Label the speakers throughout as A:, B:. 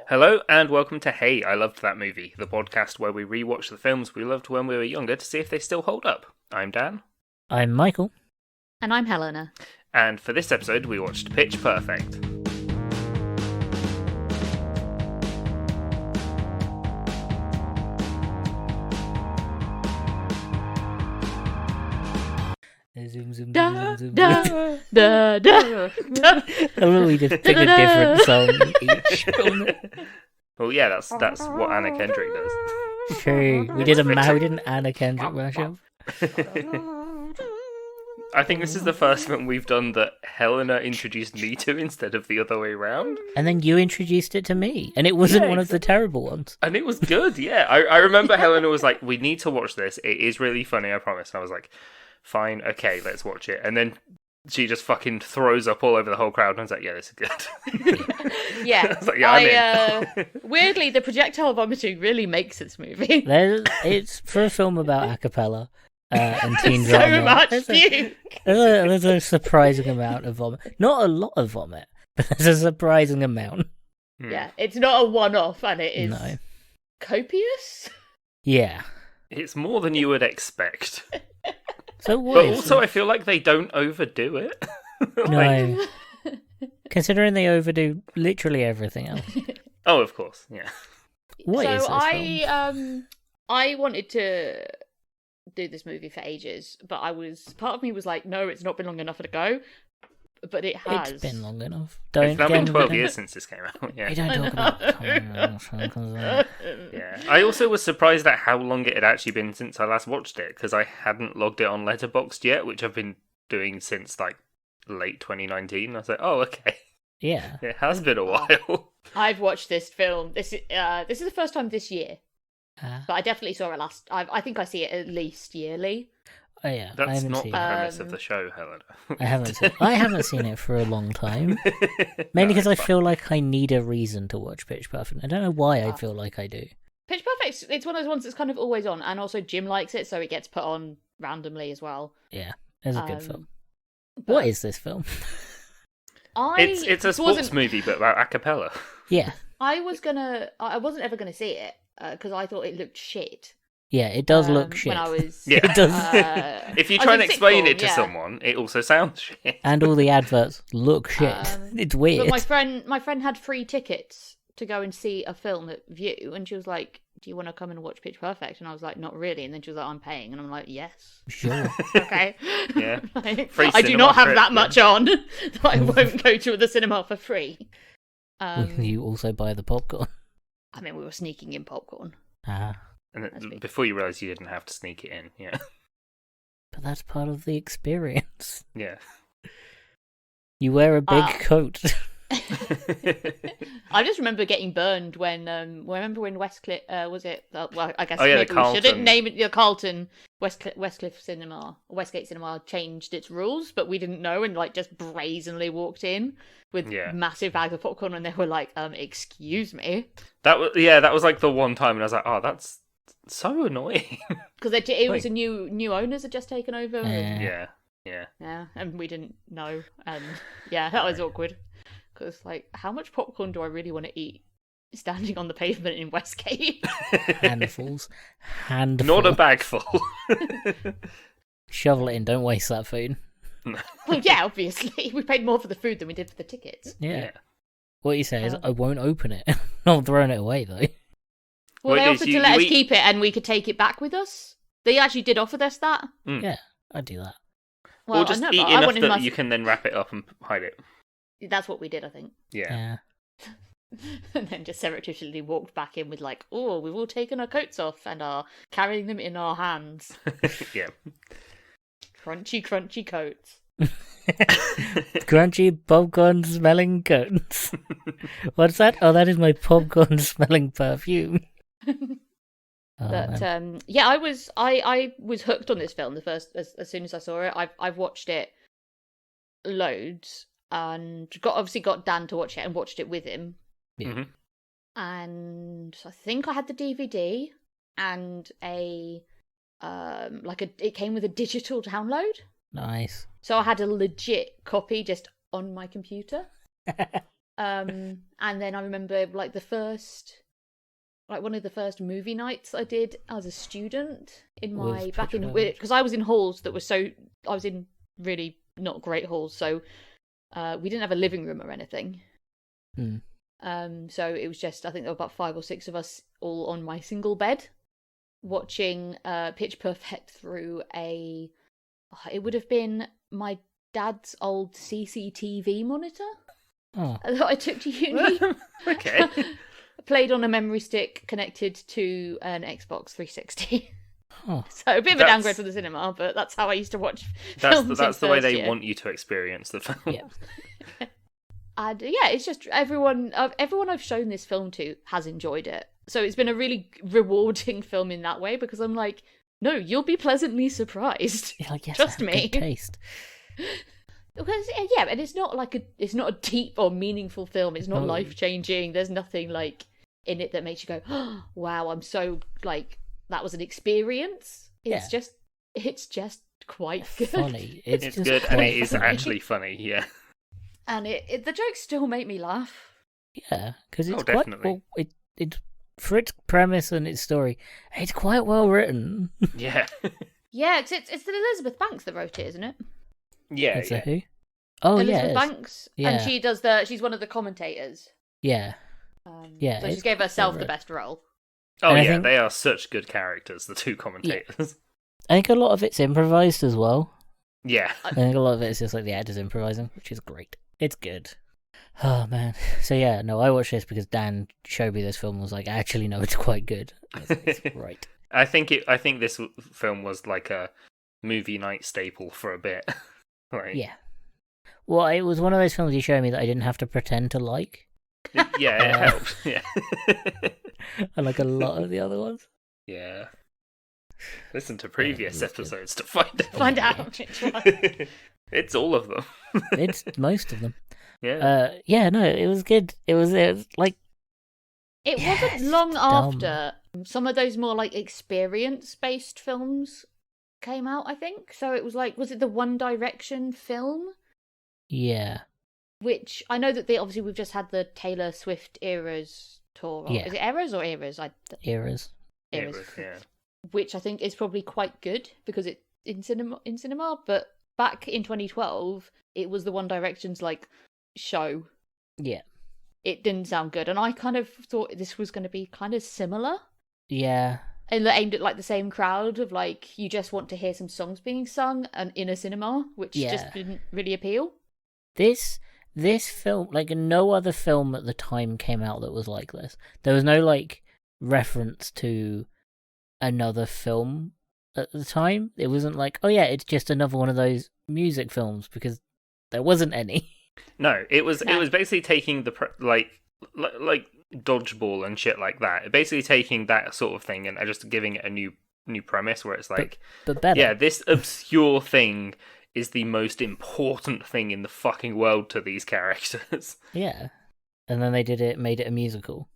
A: Hello and welcome to Hey, I Loved That Movie, the podcast where we rewatch the films we loved when we were younger to see if they still hold up. I'm Dan,
B: I'm Michael.
C: And I'm Helena.
A: and for this episode we watched Pitch Perfect.
B: Zoom, zoom,
C: Da,
B: zoom, zoom,
C: da,
B: zoom.
C: da, da, da.
B: Oh, we just picked a different song each.
A: Well, yeah, that's what Anna Kendrick does.
B: True. We did an Anna Kendrick mashup.
A: I think this is the first film we've done that Helena introduced me to instead of the other way round.
B: And then you introduced it to me, and it wasn't
A: Yeah,
B: one of the terrible ones.
A: And it was good, yeah. I remember Helena was like, we need to watch this. It is really funny, I promise. And I was like, fine, okay, let's watch it. And then she just fucking throws up all over the whole crowd, and I was like, yeah, this is good.
C: Yeah.
A: I was like, yeah, I'm in.
C: Weirdly, the projectile vomiting really makes this movie.
B: It's for a film about a cappella and teen
C: So
B: drama.
C: much
B: There's
C: puke.
B: there's a surprising amount of vomit. Not a lot of vomit, but there's a surprising amount.
C: Yeah, it's not a one-off, and it is
B: No.
C: copious.
B: Yeah.
A: It's more than you would expect.
B: So what
A: But
B: is
A: also,
B: it?
A: I feel like they don't overdo it.
B: No. Considering they overdo literally everything else.
A: Oh, of course, yeah.
B: What
C: so
B: is this
C: I wanted to do this movie for ages, but part of me was like, no, it's not been long enough to go. But it has.
B: It's been long enough.
A: It's now been 12
B: we
A: years since this came out, yeah.
B: We don't talk about.
A: Yeah. I also was surprised at how long it had actually been since I last watched it, because I hadn't logged it on Letterboxd yet, which I've been doing since, like, late 2019. I was like, oh, okay.
B: Yeah.
A: It has been a while.
C: I've watched this film. This is the first time this year,
B: Ah.
C: but I definitely saw it last. I think I see it at least yearly.
B: Oh yeah. I
A: That's
B: haven't
A: not
B: seen
A: the
B: it.
A: premise of the show, Helena.
B: I haven't seen it for a long time. Mainly because I feel like I need a reason to watch Pitch Perfect. I don't know why I feel like I do.
C: Pitch Perfect. It's one of those ones that's kind of always on, and also Jim likes it, so it gets put on randomly as well.
B: Yeah. It's a good film.
C: but
B: What is this film?
A: It's a sports movie, but about a cappella.
B: Yeah.
C: I wasn't ever gonna see it because I thought it looked shit.
B: Yeah, it does look shit.
C: When I was
A: Yeah.
B: It does.
A: If you
C: I was
A: try and
C: in sixth
A: explain
C: form,
A: it to
C: yeah.
A: someone, it also sounds shit.
B: And all the adverts look shit. It's weird.
C: But my friend had free tickets to go and see a film at View, and she was like, "Do you want to come and watch Pitch Perfect?" And I was like, "Not really." And then she was like, "I'm paying," and I'm like, "Yes,
B: Sure.
C: okay."
A: Yeah.
C: Like,
A: Free
C: I do
A: cinema
C: not have
A: trip,
C: that
A: yeah.
C: much on that I won't go to the cinema for free.
B: You also buy the popcorn.
C: I mean, we were sneaking in popcorn.
B: Ah.
A: And
C: That's big.
A: before you realise you didn't have to sneak it in, yeah.
B: But that's part of the experience.
A: Yeah.
B: You wear a big coat.
C: I just remember getting burned when remember when Westcliff was it? Well, I guess
A: Oh, yeah, the
C: maybe we shouldn't
A: Carlton.
C: name it. The Carlton Westcliff Cinema, Westgate Cinema changed its rules, but we didn't know and like just brazenly walked in with
A: Yeah.
C: massive bags of popcorn, and they were like, "Excuse me,"
A: That was like the one time, and I was like, oh, that's so annoying.
C: because it was
A: Like-
C: a new owners had just taken over. And,
A: Yeah. Yeah.
C: yeah, and we didn't know, and yeah, that was awkward. Because like, how much popcorn do I really want to eat standing on the pavement in Westgate?
B: Handfuls.
A: Not a bag full.
B: Shovel it in, don't waste that food.
C: Well, yeah, obviously. We paid more for the food than we did for the tickets.
B: Yeah. What you say is,
C: Um,
B: I won't open it. Not throwing it away, though.
C: Well,
A: Well,
C: they
A: it is,
C: offered
A: you-
C: to let
A: you
C: us
A: eat-
C: keep it and we could take it back with us. They actually did offer us that.
B: Yeah, I'd do that.
C: Well,
A: Or just
C: I know,
A: eat
C: but I
A: enough
C: wanted
A: that
C: my...
A: you can then wrap it up and hide it.
C: That's what we did, I think.
A: Yeah.
C: And then just surreptitiously walked back in with like, oh, we've all taken our coats off and are carrying them in our hands.
A: Yeah.
C: Crunchy, crunchy coats.
B: Crunchy popcorn smelling coats. What's that? Oh, that is my popcorn smelling perfume. Oh,
C: But
B: man.
C: yeah, I was hooked on this film the first as soon as I saw it. I've watched it loads and obviously got Dan to watch it and watched it with him.
B: Yeah.
A: Mhm.
C: And I think I had the DVD and it came with a digital download.
B: Nice.
C: So I had a legit copy just on my computer. And then I remember like one of the first movie nights I did as a student in my
B: Was
C: back in
B: Pitch Perfect.
C: because I was in halls that were I was in really not great halls, so we didn't have a living room or anything. So it was just, I think there were about 5 or 6 of us all on my single bed watching Pitch Perfect through it would have been my dad's old CCTV monitor
B: Oh,
C: that I took to uni.
A: Okay.
C: Played on a memory stick connected to an Xbox 360.
B: oh.
C: So a bit of a
A: That's-
C: downgrade from the cinema, but that's how I used to watch films.
A: That's
C: in
A: the way
C: first
A: they
C: year.
A: want you to experience the film.
B: Yeah.
C: And yeah, it's just everyone I've shown this film to has enjoyed it. So it's been a really rewarding film in that way, because I'm like, no, you'll be pleasantly surprised.
B: You're like, yes,
C: Trust
B: I have
C: me.
B: good taste.
C: Because yeah, and it's not a deep or meaningful film. It's not
B: No.
C: life changing. There's nothing like in it that makes you go, oh, wow, I'm so like that was an experience. It's just quite good.
B: Funny. It's
A: It's
B: just
A: good, and
B: quite
A: it is
B: funny.
A: actually funny. Yeah.
C: And the jokes still make me laugh.
B: Yeah, because it's
A: Oh,
B: quite
A: definitely.
B: well. It for its premise and its story, it's quite well written.
A: Yeah.
C: Yeah, it's Elizabeth Banks that wrote it, isn't it?
A: Yeah.
B: It's a
A: Yeah.
B: who? Oh
C: Elizabeth
B: yeah, it is.
C: Banks,
B: Yeah.
C: and she's one of the commentators.
B: Yeah. Yeah,
C: so she
B: it's
C: gave herself
B: right.
C: the best role.
A: Oh
B: And I
A: yeah,
B: think-
A: they are such good characters, the two commentators.
B: I think a lot of it's improvised as well.
A: Yeah.
B: I think a lot of it is just like the actors improvising, which is great. It's good. Oh man. So yeah, no, I watched this because Dan showed me this film and was like, actually no, it's quite good. I was like, it's right.
A: I think this film was like a movie night staple for a bit. Like,
B: Yeah. Well, it was one of those films you showed me that I didn't have to pretend to like.
A: Yeah, it helped. Yeah.
B: I like a lot of the other ones.
A: Yeah. Listen to
B: it
A: previous
B: was good.
A: episodes to find out.
C: Find
B: my
C: out
B: God.
C: which one.
A: It's all of them.
B: It's most of them.
A: Yeah.
B: Yeah, no, it was good. It was like
C: It
B: Yeah,
C: wasn't
B: it's
C: long
B: dumb.
C: after some of those more like experience-based films came out, I think. So it was like, was it the One Direction film?
B: yeah.
C: Which I know that we've just had the Taylor Swift Eras tour.
B: Yeah.
C: Is it Eras or Eras?
B: Eras.
C: Eras.
A: Yeah.
C: Which I think is probably quite good because it's in cinema. But back in 2012, it was the One Direction's like show.
B: Yeah.
C: It didn't sound good, and I kind of thought this was going to be kind of similar.
B: Yeah.
C: And aimed at like the same crowd of like you just want to hear some songs being sung and in a cinema, which
B: Yeah.
C: just didn't really appeal.
B: This film, like no other film at the time came out that was like this. There was no like reference to another film at the time. It wasn't like, oh yeah, it's just another one of those music films, because there wasn't any.
A: No, it was
C: No.
A: basically taking the like dodgeball and shit like that. Basically taking that sort of thing and just giving it a new premise where it's like,
B: But better.
A: yeah, this obscure thing is the most important thing in the fucking world to these characters.
B: Yeah. And then they made it a musical.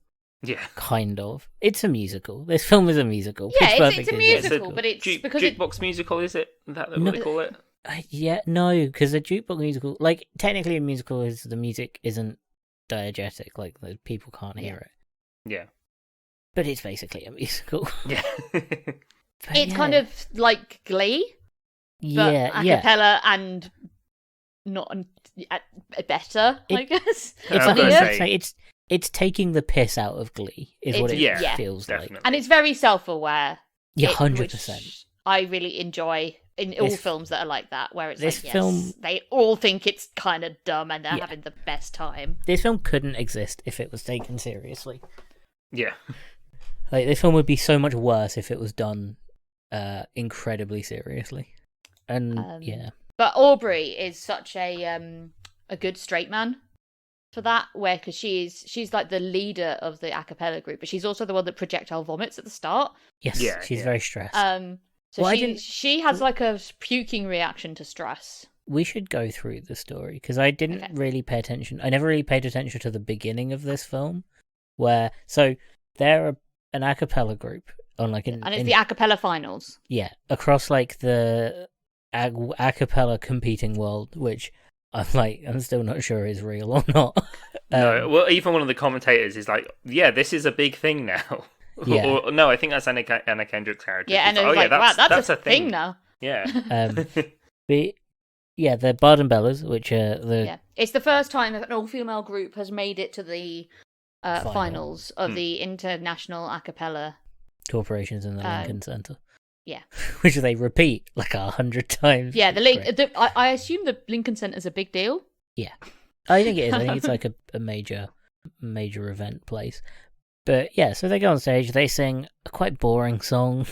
A: Yeah.
B: Kind of. It's a musical. This film is a musical.
C: Yeah,
B: Pitch
C: it's
B: Perfect
C: a
B: is
C: musical, but it's because it
A: jukebox musical, is it? Is that what
B: No.
A: they call it?
B: Yeah, no, because a jukebox musical, like technically a musical is the music isn't diegetic, like the people can't hear it.
A: Yeah.
B: But it's basically a musical.
A: Yeah.
B: But
C: it's
B: yeah.
C: kind of like Glee, but
B: yeah,
C: a
B: yeah.
C: cappella and not better, I
B: It-
C: guess.
B: It's
A: I was
B: like
A: gonna
B: it's,
A: say-
B: it's taking the piss out of Glee, is what it
A: Yeah,
B: feels
A: definitely.
B: like.
C: And it's very self-aware.
B: Yeah,
C: It-
B: 100%.
C: which I really enjoy in all
B: This-
C: films that are like that, where it's
B: this
C: like, yes,
B: film-
C: they all think it's kind of dumb and they're
B: Yeah.
C: having the best time.
B: This film couldn't exist if it was taken seriously.
A: Yeah.
B: Like this film would be so much worse if it was done incredibly seriously. And yeah,
C: But Aubrey is such a good straight man for that, because she's like the leader of the a cappella group, but she's also the one that projectile vomits at the start.
B: yes,
A: Yeah,
B: she's
A: yeah.
B: very stressed.
C: So
B: Well, I didn't-
C: she has like a puking reaction to stress.
B: We should go through the story because I didn't
C: Okay.
B: really pay attention. I never really paid attention to the beginning of this film, where so they're an a cappella group on like
C: And it's the a cappella finals.
B: yeah, across like the a cappella competing world, which I'm still not sure is real or not.
A: No, well, even one of the commentators is like, "Yeah, this is a big thing now."
B: Yeah.
A: Or, no, I think that's Anna Kendrick's character.
C: Yeah, and
A: She's
C: it was
A: like,
C: like, wow, that's a
A: thing
C: thing now.
A: Yeah.
B: But yeah, the Bard and Bellas, which are the
C: Yeah, it's the first time that an all-female group has made it to the finals of the International A Cappella.
B: corporations in the Lincoln Center.
C: Yeah,
B: Which they repeat like 100 times.
C: yeah.
B: It's great.
C: I assume the Lincoln Center's a big deal.
B: Yeah, I think it is. I think it's like a major event place. But yeah, so they go on stage. They sing a quite boring song.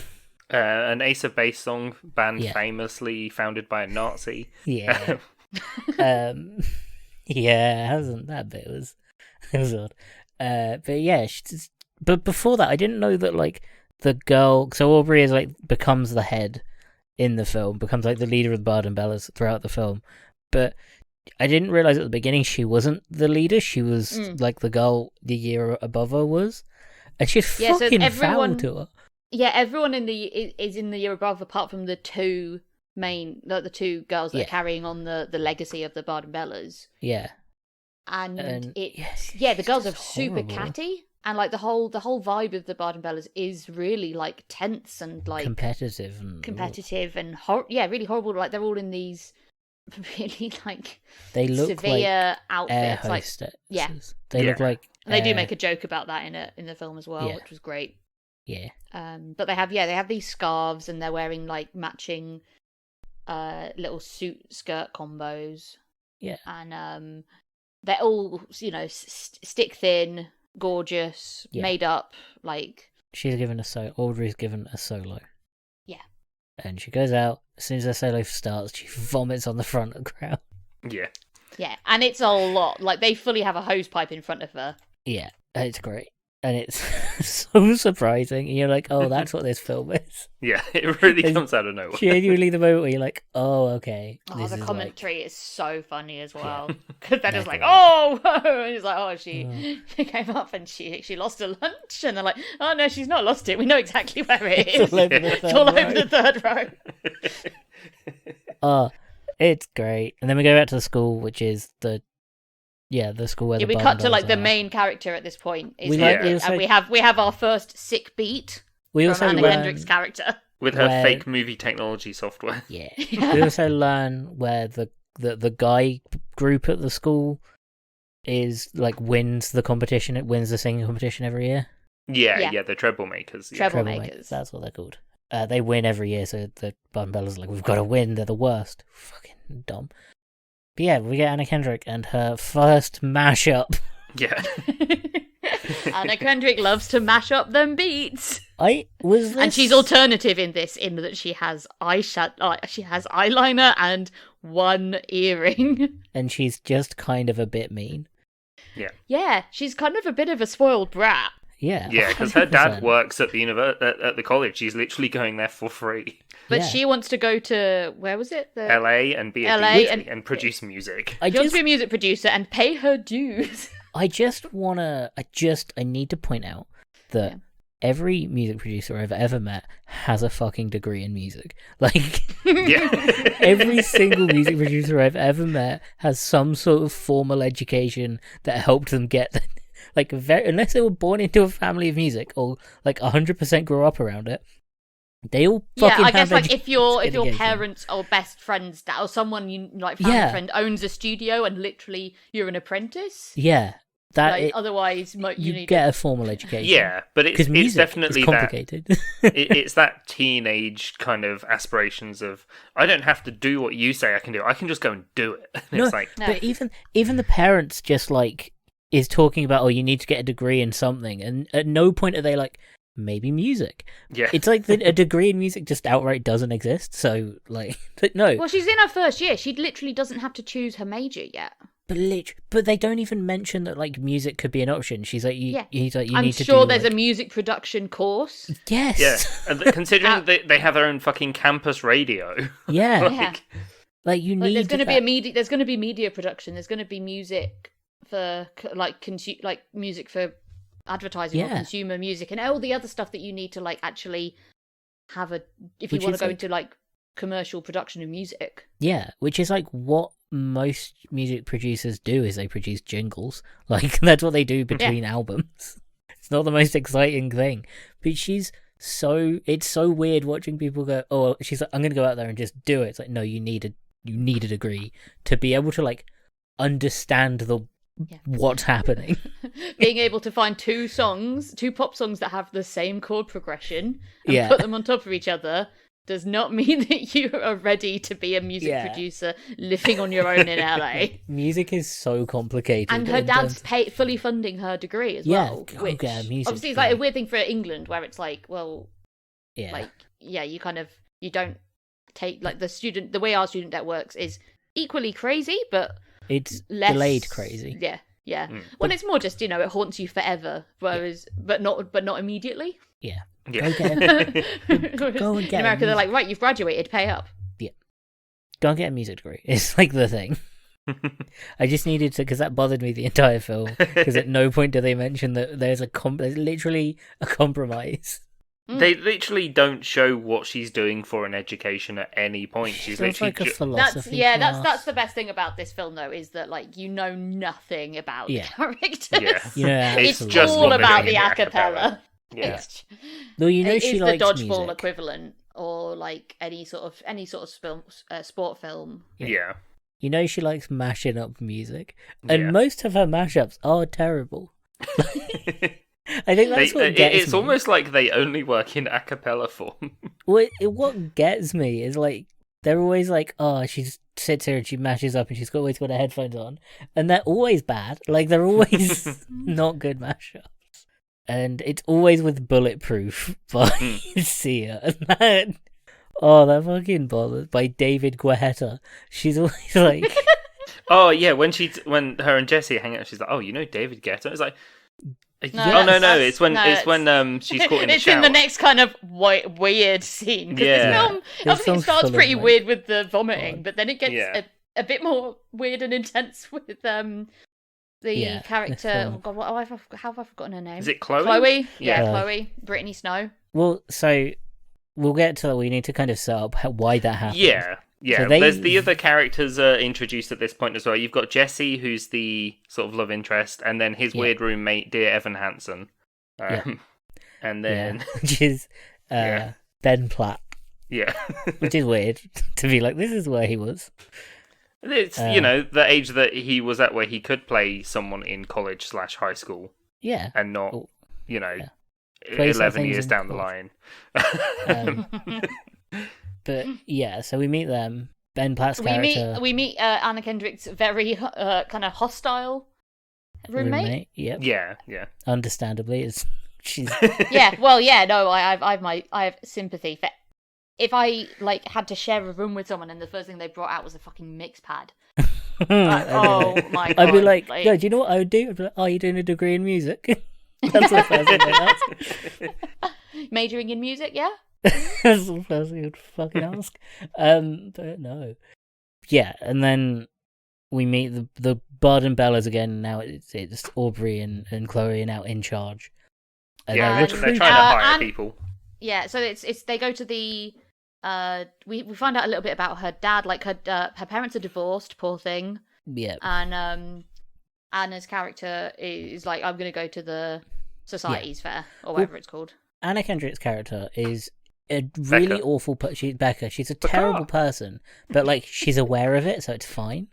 A: An Ace of Base song band
B: Yeah.
A: famously founded by a Nazi.
B: Yeah. Yeah, hasn't that bit was it was odd. But yeah, but before that, I didn't know that like the girl. So Aubrey is like becomes the head in the film, becomes like the leader of the Bard and Bellas throughout the film. But I didn't realize at the beginning she wasn't the leader. She was like the girl the year above her was, and she's fucking foul to her.
C: Yeah, everyone is in the year above, apart from the two the two girls that are carrying on the legacy of the Bard and Bellas.
B: Yeah,
C: and
B: yes,
C: the girls are
B: just
C: super
B: horrible.
C: catty, and like the whole vibe of the Bard and Bellas is really like tense and like
B: competitive and
C: really horrible. Like they're all in these really like
B: they look
C: severe
B: like
C: outfits.
B: air
C: Like
B: hostesses. They look like
C: and they do make a joke about that in the film as well,
B: Yeah.
C: which was great.
B: Yeah.
C: But they have these scarves, and they're wearing like matching little suit skirt combos.
B: Yeah.
C: And they're all, stick thin, gorgeous,
B: Yeah.
C: made up, like
B: She's given Audrey's given a solo.
C: Yeah.
B: And she goes out, as soon as her solo starts, she vomits on the front of the crowd.
A: Yeah.
C: yeah, and it's a lot. Like they fully have a hose pipe in front of her.
B: Yeah, it's great. And it's so surprising. And you're like, oh, that's what this film is.
A: Yeah, it really
B: It's
A: comes out of nowhere.
B: Genuinely the moment where you're like, oh, okay.
C: Oh,
B: this
C: the
B: is
C: commentary is so funny as well. Because they're just like,
B: Definitely.
C: oh, whoa. And it's like, oh, she came up and she lost her lunch. And they're like, oh, no, she's not lost it. We know exactly where it is.
B: It's all over the
C: It's
B: third
C: all
B: row.
C: over the third row.
B: Oh, it's great. And then we go back to the school, which is the school where
C: Yeah,
B: the
C: we
B: Bard
C: cut to
B: and
C: like
B: Bellas
C: the
B: are.
C: main character at this point. Is
B: We
A: like-
C: Henry,
B: we also-
C: and we have our first sick beat
B: We
C: from
B: also
C: Anna
B: learn,
C: Kendrick's character.
A: With her
B: Where-
A: fake movie technology software.
B: Yeah. We also learn where the guy group at the school is like wins the competition. It wins the singing competition every year.
A: Yeah,
C: Yeah.
A: the Treblemakers. Yeah.
C: Troublemakers.
B: That's what they're called. They win every year, so the Bard and Bellas are like, we've got to win. They're the worst. Fucking dumb. But yeah, we get Anna Kendrick and her first mashup.
A: Yeah.
C: Anna Kendrick loves to mash up them beats. And she's alternative in this, in that she has she has eyeliner and one earring.
B: And she's just kind of a bit mean.
C: Yeah, she's kind of a bit of a spoiled brat.
B: Yeah.
A: Yeah, because her dad
B: 100%.
A: works at the at the college. She's literally going there for free.
C: But
B: Yeah.
C: she wants to go to, where was it?
A: LA and be a
C: LA
A: DJ and produce music.
B: I
C: She wants
B: just
C: to be a music producer and pay her dues.
B: I need to point out that
C: Yeah.
B: every music producer I've ever met has a fucking degree in music. Like,
A: Yeah.
B: every single music producer I've ever met has some sort of formal education that helped them get, like, unless they were born into a family of music or, like, 100% grew up around it, they all fucking
C: I guess
B: have
C: like if your
B: education.
C: parents or best friends or someone you like family
B: Yeah.
C: friend owns a studio and literally you're an apprentice.
B: Yeah, that
C: Like,
B: it,
C: otherwise you
B: you
C: need
B: get a formal education.
A: Yeah, but it's
B: Because music
A: definitely
B: is
A: that.
B: complicated.
A: It's that teenage kind of aspirations of I don't have to do what you say I can do. I can just go and do it. And
B: No,
A: it's like
C: No.
B: But even the parents just like is talking about, oh, you need to get a degree in something, and at no point are they like, maybe music.
A: yeah.
B: It's like a degree in music just outright doesn't exist. So like, but no,
C: Well, she's in her first year. She literally doesn't have to choose her major yet.
B: but they don't even mention that like music could be an option. She's like, he's like, you
C: I'm
B: need to
C: sure
B: do,
C: there's
B: like...
C: a music production course.
B: Yes.
A: Yeah, and considering they have their own fucking campus radio.
B: Yeah.
C: Yeah.
B: Like you
C: Like,
B: need.
C: there's going to
B: that-
C: be there's going to be media production. There's going to be music for music for advertising or
B: Yeah.
C: consumer music and all the other stuff that you need to like actually have if you
B: Which
C: want to
B: is,
C: go
B: like-
C: into like commercial production of music.
B: Yeah, which is like what most music producers do is they produce jingles. Like, that's what they do between albums. It's not the most exciting thing. But it's so weird watching people go, oh, she's like, I'm going to go out there and just do it. It's like, no, you need a degree to be able to, like, understand what's happening.
C: Being able to find two pop songs that have the same chord progression and put them on top of each other does not mean that you are ready to be a music producer living on your own in LA.
B: Music is so complicated.
C: And her dad's fully funding her degree as well. Which obviously is like a weird thing for England where it's like, well, you kind of, you don't take, like, the way our student debt works is equally crazy, but
B: it's
C: less
B: delayed crazy.
C: Yeah. Well, it's more just, it haunts you forever, whereas, but not immediately.
B: Yeah.
A: Yeah.
B: Go and get
C: In America, they're like, right, you've graduated, pay up.
B: Yeah. Go and get a music degree. It's like the thing. I just needed to, because that bothered me the entire film. Because at no point do they mention that there's literally a compromise.
A: They literally don't show what she's doing for an education at any point. She's literally
B: like a philosophy class.
C: That's the best thing about this film, though, is that, like, you know nothing about the characters.
A: Yeah.
C: It's all about the acapella.
A: Yeah.
B: Though she
C: is
B: likes
C: the dodgeball
B: music.
C: equivalent, or like any sort of sport film.
A: Yeah.
B: She likes mashing up music, and most of her mashups are terrible. I think that's what gets me.
A: It's almost like they only work in a cappella form.
B: What gets me is, like, they're always like, oh, she sits here and she mashes up and she's always got her headphones on, and they're always bad. Like, they're always not good mashups. And it's always with Bulletproof by Sia. And that fucking bothers. By David Guetta. She's always like...
A: Oh, yeah, when her and Jesse hang out, she's like, oh, David Guetta? It's like... No. It's when she's caught in the
C: It's
A: shower.
C: in the next kind of weird scene. Because this film, obviously, it starts pretty weird with the vomiting, but then it gets a bit more weird and intense with the character. Oh God, how have I forgotten her name?
A: Is it Chloe?
C: Chloe, Chloe, Brittany Snow.
B: Well, so we'll get to that. We need to kind of set up why that happened.
A: Yeah.
B: So
A: There's the other characters introduced at this point as well. You've got Jesse, who's the sort of love interest, and then his weird roommate, Dear Evan Hansen. And then...
B: which is Ben Platt.
A: Yeah.
B: Which is weird, to be like, this is where he was.
A: It's, the age that he was at where he could play someone in college/high school.
B: Yeah.
A: And not, 11 years down the line.
B: But yeah, so we meet them. Ben Platt's character.
C: We meet Anna Kendrick's very kind of hostile roommate.
B: Yep.
A: Yeah.
B: Understandably, she's.
C: Yeah. Well, yeah. No, I have sympathy for. If I had to share a room with someone and the first thing they brought out was a fucking mix pad. Oh my God!
B: I'd be like, no, do you know what I would do? I'd be like, oh, you're doing a degree in music. That's the first thing I'd ask.
C: Majoring in music, yeah.
B: That's the first thing I'd fucking ask. But no. Yeah, and then we meet the Bard and Bellas again. Now it's Aubrey and Chloe are now in charge.
A: And they're trying to hire people.
C: Yeah, so it's they go to the we find out a little bit about her dad. Like her parents are divorced, poor thing.
B: Yeah.
C: And Anna's character is like, I'm gonna go to the Society's Fair or whatever it's called. Anna
B: Kendrick's character is a really awful she's Becca. She's a terrible person, but like she's aware of it, so it's fine.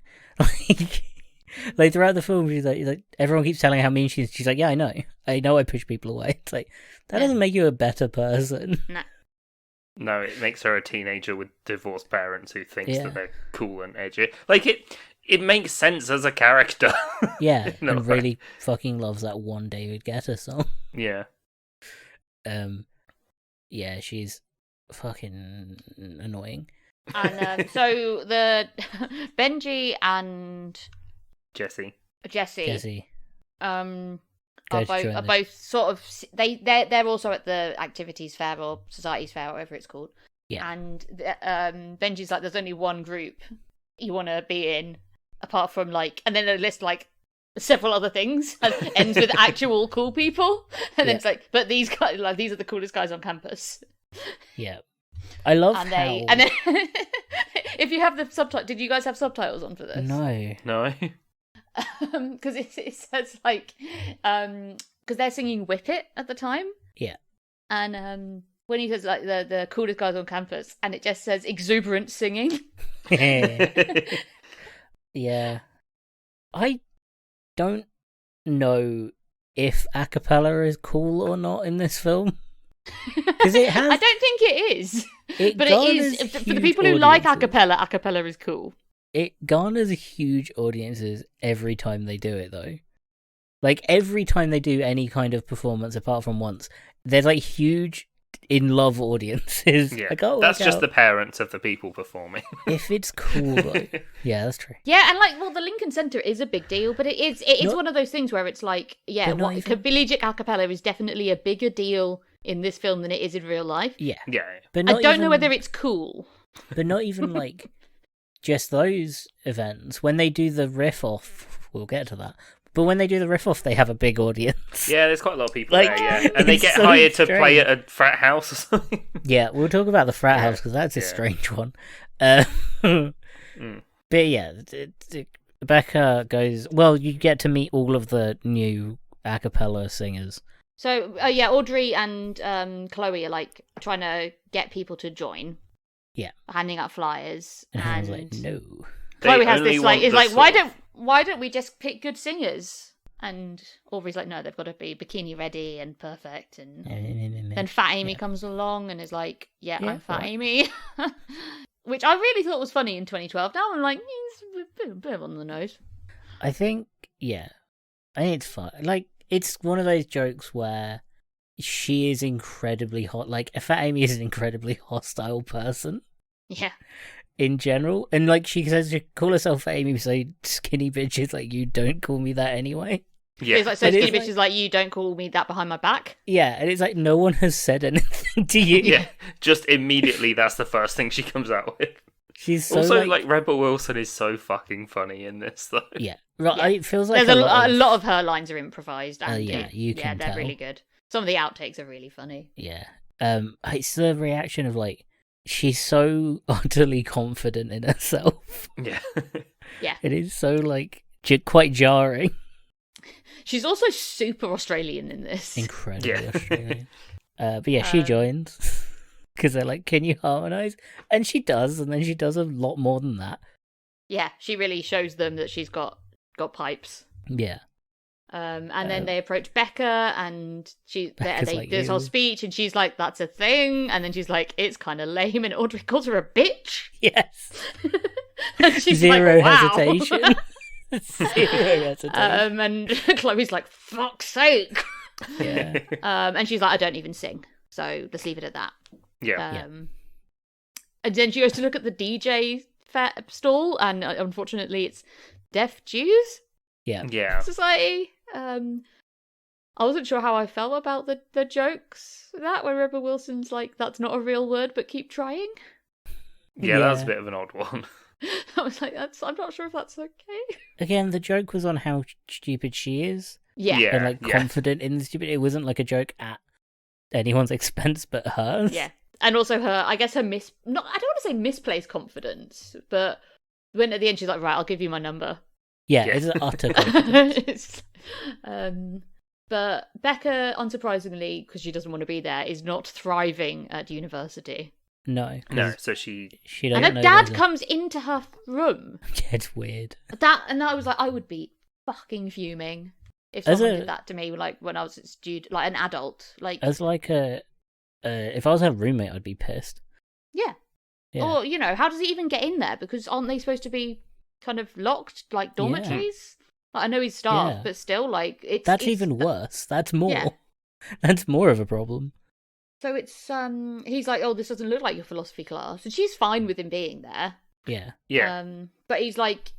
B: Like throughout the film, she's like everyone keeps telling her how mean she is. She's like, yeah, I know I push people away. It's like that doesn't make you a better person.
A: No, it makes her a teenager with divorced parents who thinks that they're cool and edgy. Like it makes sense as a character.
B: Yeah, and really fucking loves that one David Guetta song.
A: Yeah.
C: Yeah,
B: she's fucking annoying.
C: And so the Benji and
A: Jesse
C: are both sort of they're also at the Activities Fair or Society's Fair, whatever it's called.
B: Yeah.
C: And Benji's like, there's only one group you want to be in apart from and then they list several other things and ends with actual cool people, and then it's like, but these guys, these are the coolest guys on campus.
B: Yeah. I love
C: And
B: how...
C: and then if you have the subtitle, did you guys have subtitles on for this?
B: No.
A: No.
C: Because it says like, because they're singing "Whip It" at the time.
B: Yeah.
C: And when he says like the coolest guys on campus, and it just says exuberant singing.
B: Yeah. I don't know if a cappella is cool or not in this film. Because it has...
C: I don't think it is. But it
B: garners
C: is for the
B: huge
C: people who like
B: audiences.
C: a cappella is cool.
B: It garners huge audiences every time they do it, though. Like, every time they do any kind of performance, apart from once, there's, like, huge in-love audiences.
A: Yeah,
B: Like, oh,
A: that's
B: look
A: just
B: out.
A: the parents of the people performing.
B: If it's cool, though. Yeah, that's true.
C: Yeah, and like, well, the Lincoln Center is a big deal, but it's
B: Not-
C: one of those things where it's like, yeah,
B: But not even-
C: collegiate a cappella is definitely a bigger deal in this film than it is in real life.
B: Yeah.
A: Yeah.
B: But
C: I
B: not
C: don't
B: even,
C: know whether it's cool.
B: But not even, like, just those events. When they do the riff-off, we'll get to that. But when they do the riff-off, they have a big audience.
A: Yeah, there's quite a lot of people
B: Like,
A: there, yeah. And they
B: it's
A: get
B: so
A: hired to
B: strange.
A: play at a frat house or something.
B: Yeah, we'll talk about the frat
A: Yeah,
B: house because that's a
A: yeah.
B: strange one.
A: Mm.
B: But yeah, Becca goes. Well, you get to meet all of the new a cappella singers.
C: So, yeah, Audrey and Chloe are like trying to get people to join.
B: Yeah.
C: Handing out flyers.
B: And I was
C: And
B: like, no.
C: Chloe
A: They
C: has
A: only
C: this like,
A: want
C: is
A: the
C: like,
A: sort of-
C: why don't we just pick good singers? And Aubrey's like, no, they've got to be bikini ready and perfect. And then Fat Amy
B: Yeah.
C: comes along and is like, yeah,
B: Yeah,
C: I'm Fat
B: right.
C: Amy. Which I really thought was funny in 2012. Now I'm like, it's a bit on the nose.
B: I think, yeah. I think it's fun. Like, it's one of those jokes where she is incredibly hot. Like, Fat Amy is an incredibly hostile person
C: Yeah.
B: in general. And, like, she says she call herself Fat Amy, so skinny bitches, like, you don't call me that anyway.
A: Yeah.
C: It's like, so
B: It is
C: skinny
B: like-
C: bitches like, you don't call me that behind my back.
B: Yeah, and it's like, no one has said anything to you.
A: Yeah. Just immediately, that's the first thing she comes out with.
B: She's so,
A: Also, like, Rebel Wilson is so fucking funny in this, though.
B: yeah. Right,
C: Yeah.
B: it feels like
C: There's
B: a
C: a lot of her lines are improvised. And
B: yeah, you can
C: they're
B: tell.
C: really good. Some of the outtakes are really funny.
B: Yeah. It's the reaction of, like, she's so utterly confident in herself.
A: Yeah.
B: It is so, like, quite jarring.
C: She's also super Australian in this.
B: Incredibly
A: Yeah.
B: Australian. But yeah, she joins. Because they're like, can you harmonise? And she does, and then she does a lot more than that.
C: Yeah, she really shows them that she's got pipes.
B: Yeah.
C: And then they approach Becca, and
B: Becca's
C: they
B: like,
C: do this whole
B: "Ew."
C: speech, and she's like, "That's a thing," and then she's like, "It's kind of lame," and Audrey calls her a bitch.
B: Yes.
C: And she's
B: Zero
C: like, wow.
B: hesitation. Zero hesitation.
C: And Chloe's like, "Fuck's sake,"
B: Yeah.
C: and she's like, "I don't even sing, so let's leave it at that."
A: Yeah.
C: And then she goes to look at the DJ stall, and unfortunately, it's Deaf Jews
B: Yeah.
A: Yeah.
C: Society. I wasn't sure how I felt about the jokes that where Rebel Wilson's like, "That's not a real word, but keep trying."
A: Yeah, that was a
B: Yeah.
A: bit of an odd one.
C: I was like, I'm not sure if that's okay.
B: Again, the joke was on how stupid she is.
C: Yeah,
A: Yeah.
B: And, like, confident in the stupid. It wasn't, like, a joke at anyone's expense but hers.
C: yeah. And also her, I guess her I don't want to say misplaced confidence, but when at the end she's like, "Right, I'll give you my number."
B: Yeah,
A: Yeah.
B: it's an utter confidence.
C: But Becca, unsurprisingly, because she doesn't want to be there, is not thriving at university.
B: No.
A: No,
B: 'cause
A: so she.
B: She
C: And
B: doesn't
C: her
B: know
C: dad
B: there's a-
C: comes into her room.
B: Yeah, it's weird.
C: And I was like, I would be fucking fuming if
B: As
C: someone
B: a-
C: did that to me, like when I was a student, like an adult. Like,
B: As, like, if I was her roommate, I'd be pissed.
C: yeah.
B: Yeah.
C: Or, you know, how does he even get in there? Because aren't they supposed to be kind of locked, like dormitories? Like, I know he's staff,
B: Yeah.
C: but still, like, it's
B: That's
C: it's-
B: even worse. That's more.
C: Yeah.
B: That's more of a problem.
C: So it's he's like, "Oh, this doesn't look like your philosophy class," and she's fine with him being there.
B: Yeah.
A: Yeah.
C: But he's like,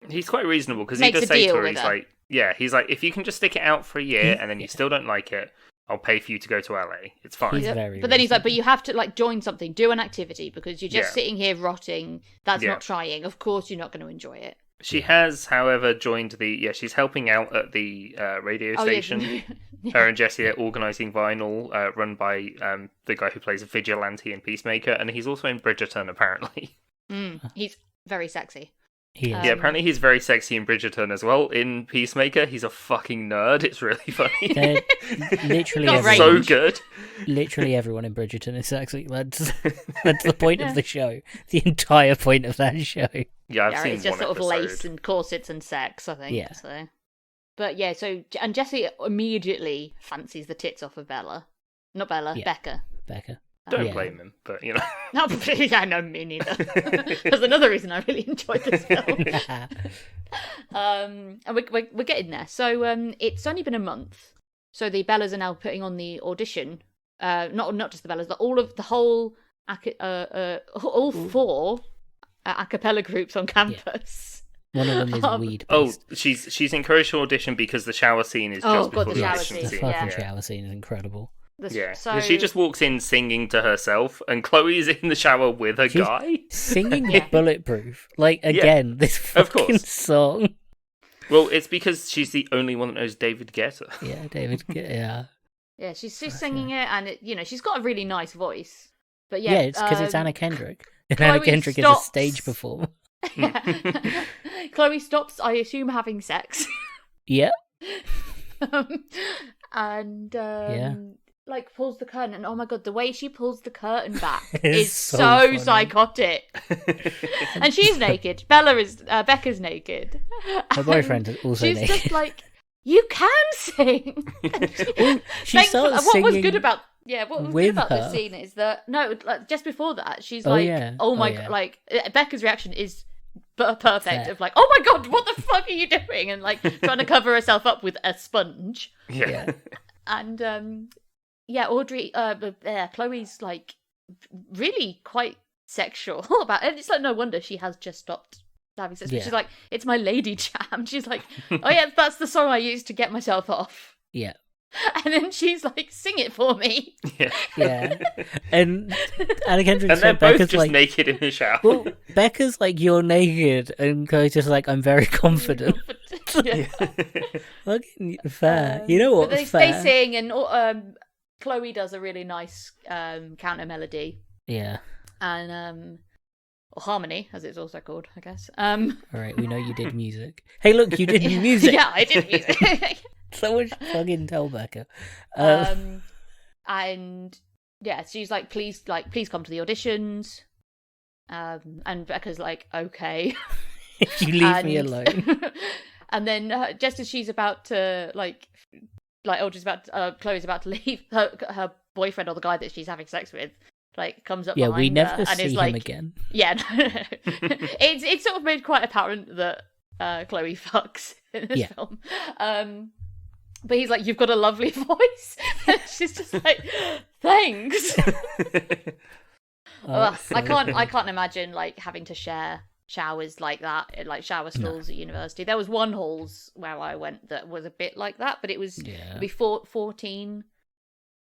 A: He's quite reasonable because he
C: Makes
A: does
C: a
A: say
C: deal
A: to her,
C: with
A: he's
C: her.
A: like, yeah, he's like, if you can just stick it out for a year and then you still don't like it, I'll pay for you to go to LA. It's fine.
B: He's
C: Yep.
B: very
C: But then he's like, "But
B: reasonable.
C: you have to like join something, do an activity, because you're just
A: Yeah.
C: sitting here rotting. That's
A: Yeah.
C: not trying. Of course, you're not going to enjoy it."
A: She has, however, joined she's helping out at the radio station.
C: Yeah.
A: Her and Jesse are organising Vinyl, run by the guy who plays a vigilante in Peacemaker, and he's also in Bridgerton, apparently.
C: He's very sexy.
B: He is.
A: Yeah, apparently he's very sexy in Bridgerton as well. In Peacemaker, he's a fucking nerd. It's really funny.
B: They're literally
C: Got
B: everyone,
A: So
C: range.
A: good.
B: literally everyone in Bridgerton is sexy. That's the point of the show. The entire point of that show.
A: Yeah, I've
C: Yeah,
A: seen
C: it's just
A: one
C: sort of
A: episode.
C: lace and corsets and sex, I think.
B: Yeah.
C: So. But yeah, and Jesse immediately fancies the tits off of Bella. Not Bella,
B: Yeah.
C: Becca.
B: Becca.
A: Don't
B: Yeah.
A: blame him, but you know.
C: No, I know, me neither. That's another reason I really enjoyed this film. And we're getting there. So it's only been a month. So the Bellas are now putting on the audition. Not just the Bellas, but all four a cappella groups on campus.
B: One of them is weed.
A: Oh, she's encouraged to audition because the shower scene is
C: Oh,
A: just
C: God,
A: before
C: the
A: the
C: shower
A: audition
B: The
C: scene,
A: scene.
B: fucking
C: yeah.
B: shower scene is incredible.
A: Yeah,
C: So
A: she just walks in singing to herself, and Chloe's in the shower with a
B: She's-
A: guy.
B: Singing
C: Yeah.
B: Bulletproof. Like, again, this
A: of
B: fucking
A: course.
B: song.
A: Well, it's because she's the only one that knows David Guetta.
B: Yeah, David. Yeah.
C: Yeah, she's
B: Fuck
C: singing it, and she's got a really nice voice. But
B: Yeah,
C: yeah,
B: it's because it's Anna Kendrick. And
C: Chloe
B: Anna Kendrick is a
C: stops.
B: stage performer.
C: Chloe stops, I assume, having sex.
B: Yeah.
C: And
B: Yeah.
C: like pulls the curtain, and oh my god, the way she pulls the curtain back
B: It's
C: is
B: so
C: so
B: funny.
C: psychotic. And she's naked. Becca's naked.
B: Her
C: And
B: boyfriend is also
C: she's
B: naked.
C: just like, you can sing.
B: Well, she starts
C: what was
B: singing
C: good about what was good
B: with
C: about
B: her.
C: this scene is that like, just before that she's
B: Oh,
C: like,
B: yeah.
C: oh my
B: Oh, yeah.
C: god, like Becca's reaction is perfect
B: Fair.
C: of like, oh my god, what the fuck are you doing, and like trying to cover herself up with a sponge.
A: Yeah.
C: And Audrey Chloe's like really quite sexual about it. It's like no wonder she has just stopped having sex.
B: Yeah.
C: She's like, it's my lady jam. She's like, oh yeah, that's the song I used to get myself off.
B: Yeah.
C: And then she's like, sing it for me.
A: Yeah.
B: Yeah. And Anna Kendrick
A: And they're
B: said
A: both
B: Becca's
A: just
B: like,
A: naked in the shower.
B: well, Becca's like, you're naked. And Chloe's just like, I'm very confident.
C: Yeah.
B: Fucking fair. You know what?
C: But they
B: Fair.
C: sing, and Chloe does a really nice counter melody
B: Yeah.
C: and or harmony, as it's also called, I guess.
B: All right, we know you did music. Hey, look, you did music.
C: Yeah, I did music.
B: Someone should fucking tell Becca.
C: And yeah, she's like, please come to the auditions. And Becca's like, okay.
B: You leave me alone.
C: And then just as she's about to Chloe's about to leave, her boyfriend or the guy that she's having sex with, like, comes up
B: Yeah,
C: behind
B: we never
C: her and
B: see
C: is
B: him
C: like,
B: again.
C: yeah, it's sort of made quite apparent that Chloe fucks in this
B: Yeah.
C: film. But he's like, you've got a lovely voice. And she's just like, thanks.
B: Oh,
C: Ugh,
B: so
C: I
B: good.
C: can't imagine like having to share showers like that, like shower stalls at university. There was one halls where I went that was a bit like that, but it was
B: Yeah.
C: before 14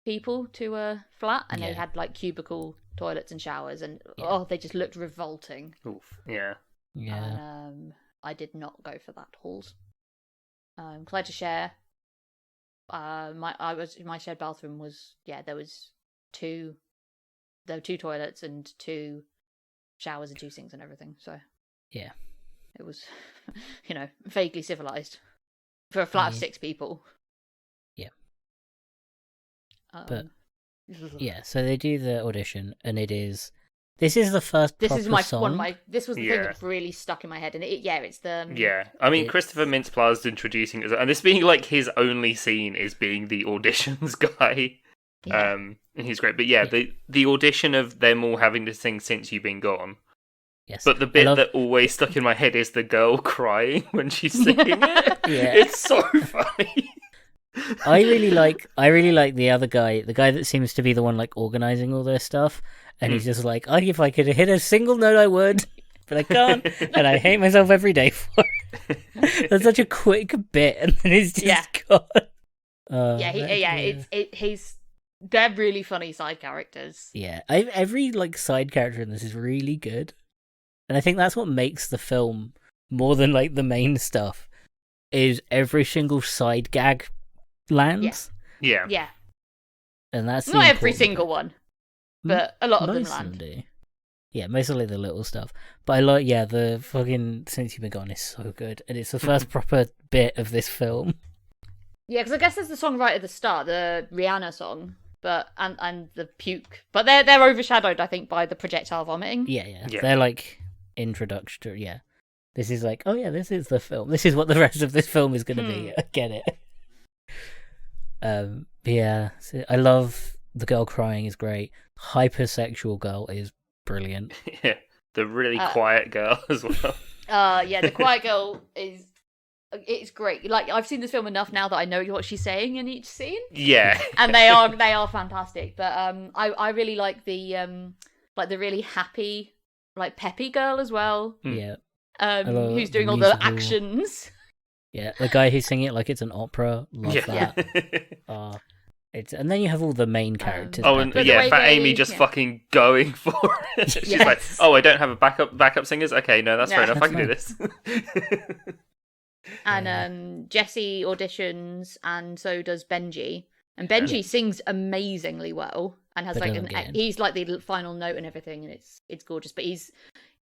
C: people to a flat, and they
B: Yeah.
C: had like cubicle toilets and showers, and
B: Yeah.
C: they just looked revolting.
A: Oof. Yeah.
B: Yeah.
C: And, I did not go for that halls. 'Cause I had to share. My shared bathroom was there were two toilets and two showers and two sinks and everything. So
B: Yeah.
C: it was, vaguely civilized for a flat of
B: Yeah.
C: 6 people.
B: Yeah.
C: Um,
B: Yeah, so they do the audition, and this is the first
C: This
B: proper
C: is
B: song.
C: This was the thing
A: Yeah.
C: that really stuck in my head, and it's the
A: Yeah. I mean,
B: It's-
A: Christopher Mintz-Plasse introducing us, and this being like his only scene is being the auditions guy.
C: Yeah.
A: And he's great. But yeah,
B: Yeah.
A: the audition of them all having to sing Since You've Been Gone.
B: Yes.
A: But the
B: I
A: bit
B: love-
A: that always stuck in my head is the girl crying when she's singing it.
B: Yeah.
A: It's so funny.
B: I really like the other guy, the guy that seems to be the one like organizing all their stuff, and he's just like, if I could hit a single note, I would, but I can't, and I hate myself every day for it. That's such a quick bit, and then he's just gone.
C: They're really funny side characters.
B: Yeah, every like side character in this is really good, and I think that's what makes the film more than like the main stuff is every single side gag lands,
A: Yeah.
C: Yeah.
B: and that's the
C: Not every
B: important
C: single
B: bit.
C: one, but a lot of them
B: Most
C: land.
B: do. Yeah, mostly the little stuff. But I like, the fucking Since You've Been Gone is so good, and it's the first proper bit of this film.
C: Yeah, because I guess there's the song right at the start, the Rihanna song, but and the puke, but they're overshadowed, I think, by the projectile vomiting.
B: Yeah.
A: Yeah.
B: They're like introductory. Yeah, this is like, oh yeah, this is the film. This is what the rest of this film is going to be. I get it. Yeah, so I love the girl crying is great. Hypersexual girl is brilliant.
A: Yeah. The really quiet girl as well.
C: Yeah, the quiet girl it's great. Like, I've seen this film enough now that I know what she's saying in each scene,
A: Yeah.
C: and they are fantastic. But I really like the really happy, like peppy girl as well.
B: Yeah, love
C: Who's doing
B: the
C: all the
B: musical.
C: actions.
B: yeah. The guy who's singing it like it's an opera. Love
A: Yeah.
B: that. And then you have all the main characters.
A: Oh, and
C: But the
A: yeah,
C: way
A: Fat
C: they-
A: Amy just
C: yeah.
A: fucking going for it. She's
C: Yes.
A: like, oh, I don't have a backup singers? Okay, no, that's fair
C: Yeah.
A: enough. I can do
B: That's
A: this.
C: And Jesse auditions, and so does Benji. And Benji sings amazingly well, and has
B: But
C: like
B: doesn't get in.
C: he's like the final note and everything, and it's gorgeous. But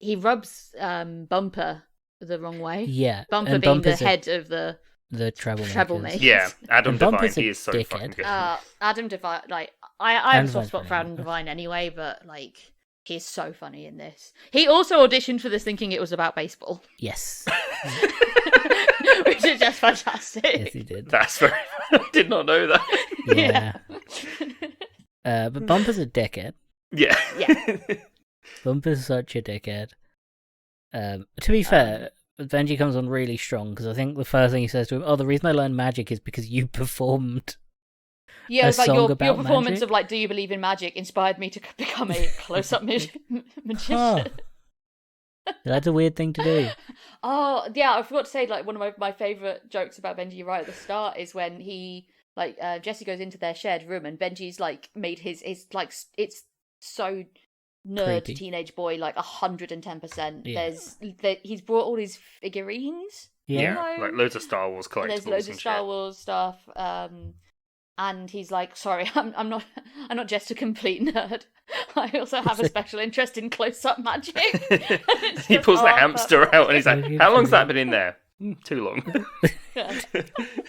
C: he rubs Bumper the wrong way.
B: Yeah,
C: Bumper
B: and
C: being
B: Bumper's
C: the head of the
B: the treble
C: Treble-makers.
A: Yeah, Adam
B: And
A: Devine,
B: Bumper's a
A: he is so
B: dickhead.
A: fucking good.
C: Adam Devine. Like I have a
B: Adam
C: soft spot
B: Devine's
C: for Adam
B: brilliant.
C: Devine anyway, but like he's so funny in this. He also auditioned for this thinking it was about baseball,
B: Yes,
C: which is just fantastic.
B: yes, he did.
A: That's very. I did not know that.
B: Yeah. But Bumper's a dickhead.
A: Yeah.
C: Yeah.
B: Bumper's such a dickhead. To be fair, Benji comes on really strong because I think the first thing he says to him, "Oh, the reason I learned magic is because you performed."
C: Yeah,
B: a
C: it's like
B: song
C: your
B: about
C: performance
B: magic?
C: of like, "Do you believe in magic?" inspired me to become a close-up magician.
B: Huh. That's a weird thing to do.
C: Oh yeah, I forgot to say, like, one of my favorite jokes about Benji right at the start is when he Jesse goes into their shared room and Benji's like made his like it's so nerd
B: Creepy.
C: teenage boy like 110%.
B: Yeah.
C: He's brought all his figurines.
B: Yeah.
C: know,
A: like loads of Star Wars
C: and
A: collectibles.
C: there's loads of
A: and
C: Star
A: shit.
C: Wars stuff. And he's like, "Sorry, I'm not just a complete nerd. I also have a special interest in close-up magic." It's
A: He
C: just
A: pulls the
C: awful.
A: hamster out and he's like,
B: Okay,
A: "How long's
B: cool.
A: that been in there? Too long."
C: Yeah.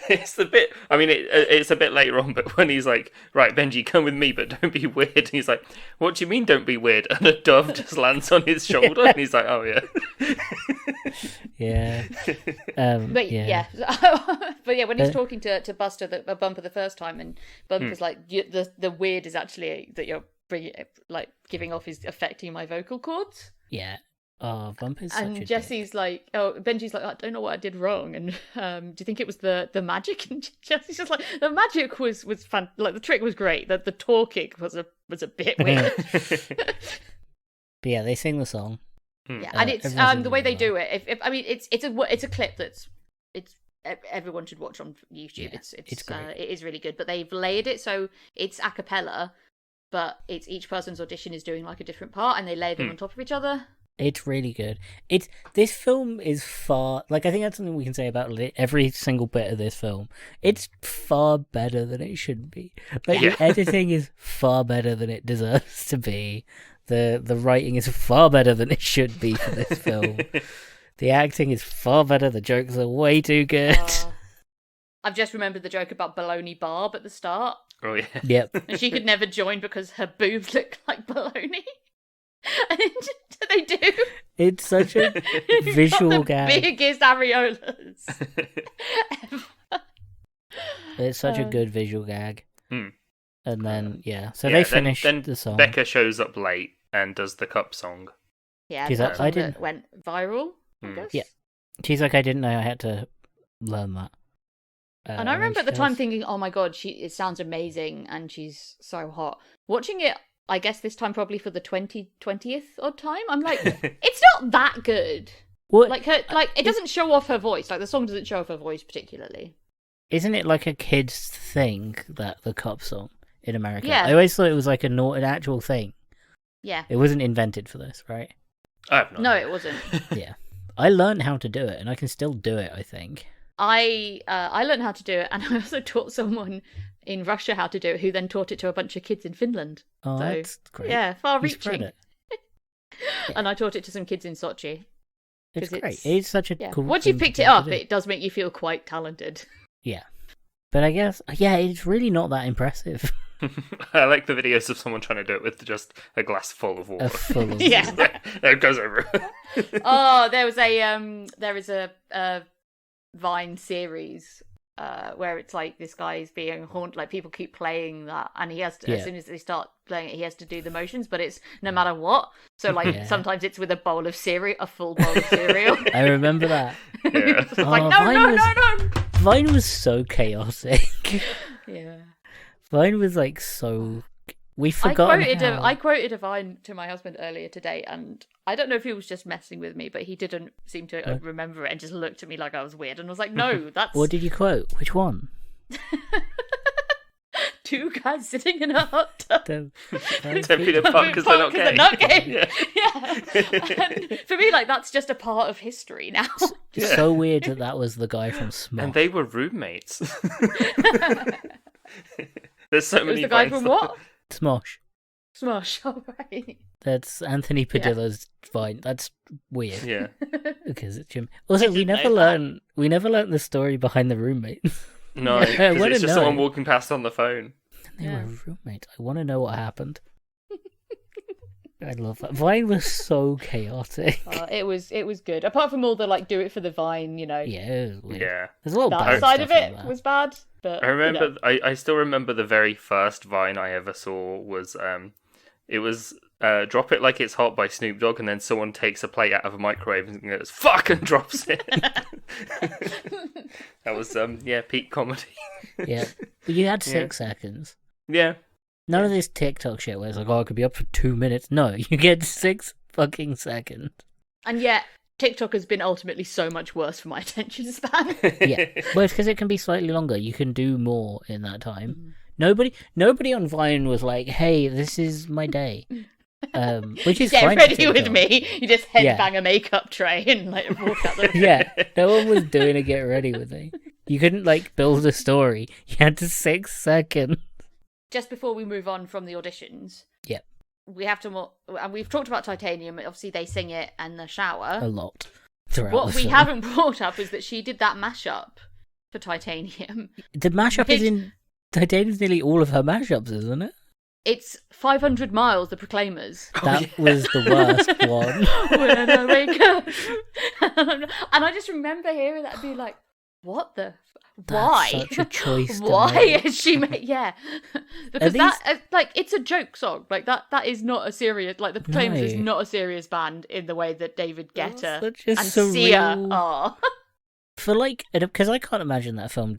A: It's the bit. I mean, it's a bit later on, but when he's like, "Right, Benji, come with me, but don't be weird," and he's like, "What do you mean, don't be weird?" And a dove just lands on his shoulder, and he's like, "Oh yeah."
B: Yeah.
C: But
B: yeah.
C: but yeah, when he's
B: Uh,
C: talking to Buster, Bumper the first time, and Bumper's like, the weird is actually that you're bringing, like, giving off is affecting my vocal cords.
B: Yeah. Oh, Bumper's such a
C: And
B: dick.
C: Jesse's like, Benji's like, "I don't know what I did wrong." And do you think it was the magic? And Jesse's just like, the magic was like the trick was great. The talking was a bit weird.
B: But yeah, they sing the song.
C: Yeah, and it's
B: everyone's doing
C: the way
B: really
C: they
B: well.
C: do it. If I mean, it's a clip that's everyone should watch on YouTube.
B: Yeah, it's great.
C: It is really good. But they've layered it so it's a cappella, but it's each person's audition is doing like a different part, and they layer them on top of each other.
B: It's really good. This film is far, like, I think that's something we can say about every single bit of this film. It's far better than it should be. Like,
A: Yeah.
B: the editing is far better than it deserves to be. The writing is far better than it should be for this film. The acting is far better. The jokes are way too good.
C: I've just remembered the joke about Baloney Barb at the start,
A: Oh yeah.
B: Yep.
C: and she could never join because her boobs look like baloney. And they do.
B: It's such a
C: You've
B: visual
C: got the
B: gag.
C: biggest areolas ever.
B: It's such a good visual gag.
A: Hmm.
B: And then, so
A: Yeah,
B: they
A: then-
B: finish
A: then
B: the song.
A: Becca shows up late and does the cup song.
C: Yeah,
B: She's
C: that's
B: like, I
C: one that
B: didn't-
C: went viral, I
A: Hmm.
C: guess.
B: Yeah. She's like, I didn't know I had to learn that.
C: And I
B: then
C: remember
B: she
C: at the time
B: does.
C: thinking, "Oh my god, it sounds amazing, and she's so hot." Watching it, I guess this time probably for the 20th odd time, I'm like, it's not that good.
B: What?
C: Like it doesn't show off her voice. Like the song doesn't show off her voice particularly.
B: Isn't it like a kid's thing, that the cop song in America?
C: Yeah.
B: I always thought it was like an actual thing.
C: Yeah.
B: It wasn't invented for this, right?
A: I have no
C: No,
A: idea.
C: it wasn't.
B: Yeah. I learned how to do it, and I can still do it, I think.
C: I learned how to do it, and I also taught someone in Russia how to do it, who then taught it to a bunch of kids in Finland.
B: Oh,
C: So,
B: that's great.
C: Yeah,
B: You spread
C: far-reaching.
B: it.
C: And I taught it to some kids in Sochi.
B: It's
C: 'Cause
B: great. It's such a
C: Yeah.
B: cool
C: Once
B: thing
C: you've
B: to
C: picked
B: be
C: it
B: able
C: up,
B: to do.
C: it does make you feel quite talented.
B: Yeah. But I guess, yeah, it's really not that impressive.
A: I like the videos of someone trying to do it with just a glass full of water.
B: Full of-
C: Yeah.
A: It goes over.
C: Oh, there is a Vine series where it's like this guy's being haunted, like people keep playing that, and he has to,
B: Yeah.
C: as soon as they start playing it, he has to do the motions, but it's no matter what. So like
B: Yeah.
C: sometimes it's with a bowl of cereal, a full bowl of cereal.
B: I remember that.
A: Yeah.
C: It's like no,
B: Vine
C: no,
B: was-
C: no, no.
B: Vine was so chaotic.
C: Yeah.
B: Vine was like so. We forgot.
C: I quoted a Vine to my husband earlier today, and I don't know if he was just messing with me, but he didn't seem to
B: What?
C: remember it and just looked at me like I was weird, and I was like, no, that's
B: What did you quote? Which one?
C: two guys sitting in a hot tub.
B: The-
A: Don't be the fuck because they're not gay.
C: gay.
A: Yeah.
C: Yeah. And for me, like, that's just a part of history now.
B: It's so weird that was the guy from Smosh.
A: And they were roommates. There's so
C: It was
A: many.
C: the guy
A: Vines
C: from what?
B: Smosh.
C: Smosh, alright.
B: That's Anthony Padilla's Vine. That's weird.
A: Yeah.
B: Because it's Jim. Also, we
C: didn't
B: never
C: know that.
B: learn. We never learned the story behind the roommates.
A: No,
B: I
A: because
B: wanna
A: it's just
B: know.
A: someone walking past on the phone.
B: They
C: Yeah.
B: were roommates. I want to know what happened. I love that. Vine was so chaotic.
C: It was good. Apart from all the, like, do it for the Vine, you know.
B: Yeah, it was weird.
A: Yeah.
B: There's a lot of
C: That
B: bad
C: side of
B: stuff
C: it
B: like that.
C: was bad, but
A: I remember.
C: you know.
A: I still remember the very first Vine I ever saw was it was "Drop It Like It's Hot" by Snoop Dogg, and then someone takes a plate out of a microwave and goes "fuck" and drops it. That was peak comedy.
B: Yeah, but you had
A: Yeah.
B: 6 seconds.
A: Yeah.
B: None of this TikTok shit where it's like, oh, I could be up for 2 minutes. No, you get 6 fucking seconds.
C: And yet, TikTok has been ultimately so much worse for my attention span.
B: Yeah, well, it's because it can be slightly longer. You can do more in that time. Nobody on Vine was like, "Hey, this is my day," which is
C: Get
B: fine for
C: ready with
B: TikTok.
C: me. You just head
B: Yeah.
C: bang a makeup tray and like walk out the
B: Yeah, no one was doing a get ready with me. You couldn't like build a story. You had to 6 seconds.
C: Just before we move on from the auditions,
B: Yep.
C: we have to and we've talked about Titanium. Obviously, they sing it in the shower.
B: A lot throughout
C: What
B: the
C: we
B: film.
C: haven't brought up is that she did that mashup for Titanium.
B: The mashup is in Titanium's nearly all of her mashups, isn't it?
C: It's 500 Miles, The Proclaimers.
B: That was the worst one.
C: When I wake up. And I just remember hearing that and being like, what the... Why?
B: That's such a choice to
C: Why
B: make.
C: has she made... Yeah. Because
B: At
C: that, like, it's a joke song. Like, that is not a serious... Like, The Proclaimers is
B: No.
C: not a serious band in the way that David Guetta
B: Such a
C: and Sia
B: surreal-
C: are.
B: For like, because I can't imagine that song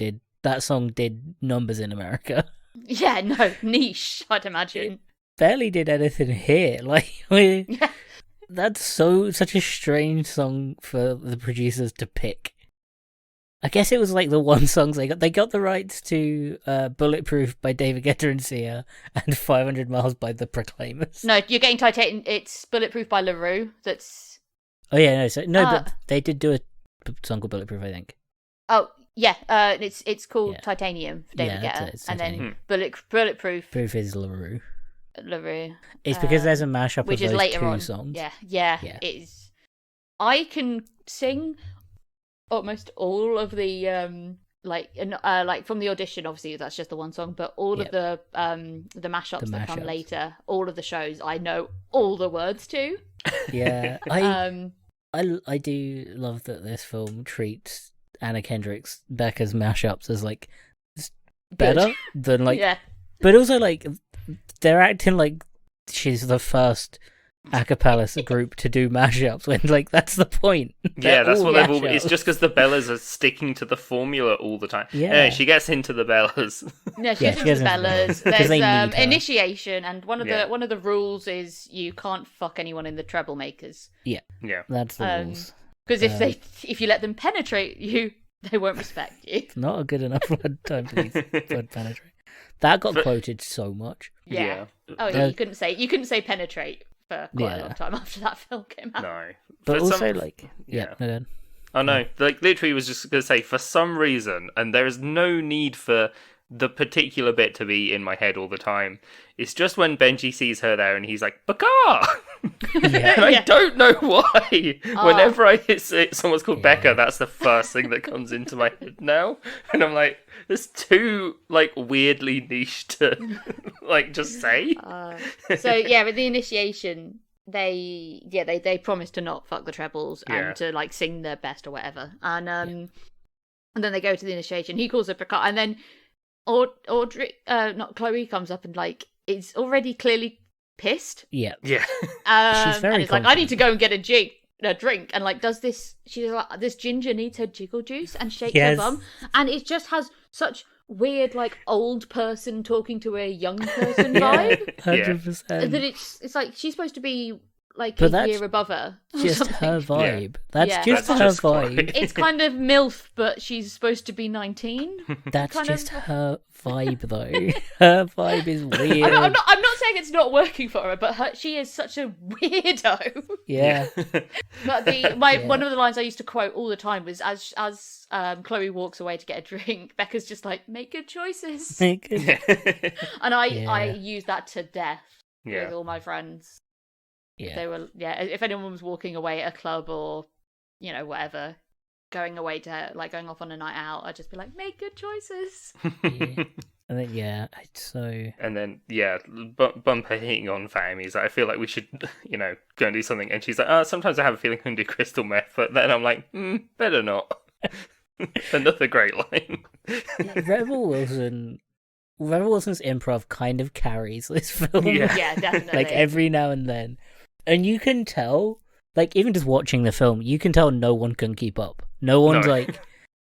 B: did numbers in America.
C: Yeah, no, niche, I'd imagine.
B: Barely did anything here. Like,
C: Yeah.
B: that's such a strange song for the producers to pick. I guess it was like the one songs they got. They got the rights to "Bulletproof" by David Guetta and Sia, and "500 Miles" by the Proclaimers.
C: No, you're getting Titanium. It's Bulletproof by LaRue. That's...
B: Oh yeah, but they did do a song called "Bulletproof," I think.
C: Oh, yeah, it's called
B: Yeah.
C: Titanium for David
B: Yeah,
C: Guetta.
B: it's
C: And
B: Titanium.
C: then Bulletproof,
B: Proof is LaRue.
C: LaRue.
B: It's because there's a mashup
C: Which
B: of
C: is
B: those
C: later
B: 2
C: on.
B: songs.
C: Yeah,
B: Yeah.
C: it is. I can sing almost all of the like from the audition. Obviously, that's just the one song, but all
B: Yep.
C: of the mashups
B: The
C: that come
B: mashups.
C: later, all of the shows, I know all the words to.
B: Yeah,
C: Um,
B: I do love that this film treats Anna Kendrick's Becca's mashups as like better than like,
C: yeah,
B: but also like they're acting like she's the first a cappella group to do mashups when like that's the point.
A: Yeah,
B: They're
A: that's
B: all
A: what they've all.
B: mashups.
A: It's just because the Bellas are sticking to the formula all the time.
B: Yeah.
A: Anyway, she gets into the Bellas.
C: no, she
B: Yeah,
C: gets
B: she gets
C: into
B: into
C: Bellas.
B: Bellas, 'cause they
C: There's
B: need her.
C: initiation, and one of
A: Yeah.
C: the rules is you can't fuck anyone in the Treblemakers.
A: Yeah.
B: That's the
C: Um,
B: rules.
C: Because if you let them penetrate you, they won't respect you.
B: It's not a good enough word time to use word penetrate. That got
A: But-
B: quoted so much.
C: Yeah. Oh
B: Yeah.
C: yeah, you couldn't say penetrate for quite a
B: Yeah.
C: long time after that film came out.
A: No.
B: But
A: For
B: also,
A: some-
B: like,
A: yeah.
B: no, then.
A: Oh no, like literally was just going to say, for some reason, and there is no need for the particular bit to be in my head all the time. It's just when Benji sees her there and he's like, Bakar!
B: Yeah.
A: And I
C: Yeah.
A: don't know why. Whenever I say someone's called
B: Yeah.
A: Becca, that's the first thing that comes into my head now. And I'm like, there's too, like, weirdly niche to, like, just say.
C: So yeah, with the initiation, they promise to not fuck the trebles
A: Yeah.
C: and to like sing their best or whatever, and then they go to the initiation. He calls her Picard, and then Audrey, not Chloe, comes up and like is already clearly pissed.
B: Yeah.
A: Yeah.
B: She's very
C: and it's like, I need to go and get a drink, and like does this. She's like, this ginger needs her jiggle juice and shakes her
B: Yes.
C: bum, and it just has such weird like old person talking to a young person vibe.
B: 100%.
C: That it's like she's supposed to be like
B: But
C: a
B: that's
C: year above her. Or
B: Just
C: something.
B: her vibe.
C: Yeah.
B: That's just
A: That's
B: her
A: just
B: vibe.
A: quite-
C: It's kind of MILF, but she's supposed to be 19.
B: That's
C: kind
B: just
C: of-
B: her vibe, though. Her vibe is weird.
C: I'm not saying it's not working for her, but she is such a weirdo.
B: Yeah.
C: But
B: Yeah.
C: one of the lines I used to quote all the time was as Chloe walks away to get a drink, Becca's just like, make good choices.
B: Make it-
C: And I
B: Yeah.
C: use that to death
A: Yeah.
C: with all my friends.
B: yeah.
C: They were if anyone was walking away at a club or whatever, going away to like going off on a night out, I'd just be like, make good choices.
B: Yeah. And then, it's so...
A: And then, Bumper hitting on Fam. He's like, I feel like we should, go and do something. And she's like, sometimes I have a feeling I can do crystal meth. But then I'm like, better not. Another great line.
B: Rebel Wilson's improv kind of carries this film.
A: Yeah.
C: Yeah, definitely.
B: Like, every now and then. And you can tell, like, even just watching the film, you can tell no one can keep up. No one's
A: No.
B: like,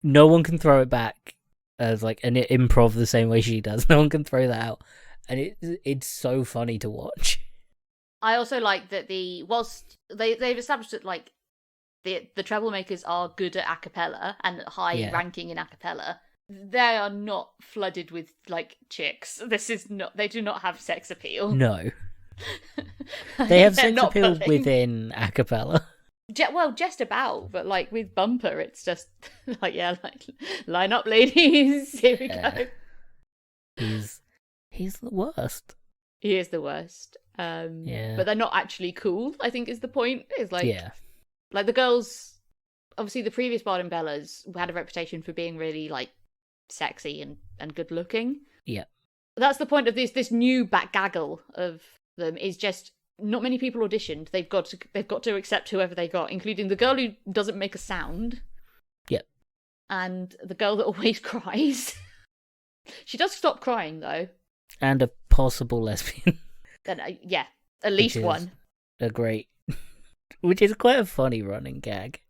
B: no one can throw it back as, like, an improv the same way she does. No one can throw that out. And it's so funny to watch.
C: I also like that whilst they've established that like the troublemakers are good at a cappella and high
B: Yeah.
C: ranking in a cappella, they are not flooded with like chicks. They do not have sex appeal.
B: No. They have
C: They're
B: sex
C: not
B: appeal
C: pulling.
B: within a cappella.
C: Well, just about, but like with Bumper, it's just like line up, ladies. Here we
B: Yeah.
C: go.
B: He's the worst.
C: He is the worst.
B: Yeah.
C: But they're not actually cool, I think is the point. Is like
B: Yeah.
C: like the girls. Obviously, the previous Bard and Bellas had a reputation for being really like sexy and good looking.
B: Yeah.
C: That's the point of this new backgaggle of them. Is just not many people auditioned. They've got to accept whoever they got, including the girl who doesn't make a sound.
B: Yep.
C: And the girl that always cries. She does stop crying though.
B: And a possible lesbian.
C: Then at least
B: Which is
C: one.
B: A great, which is quite a funny running gag.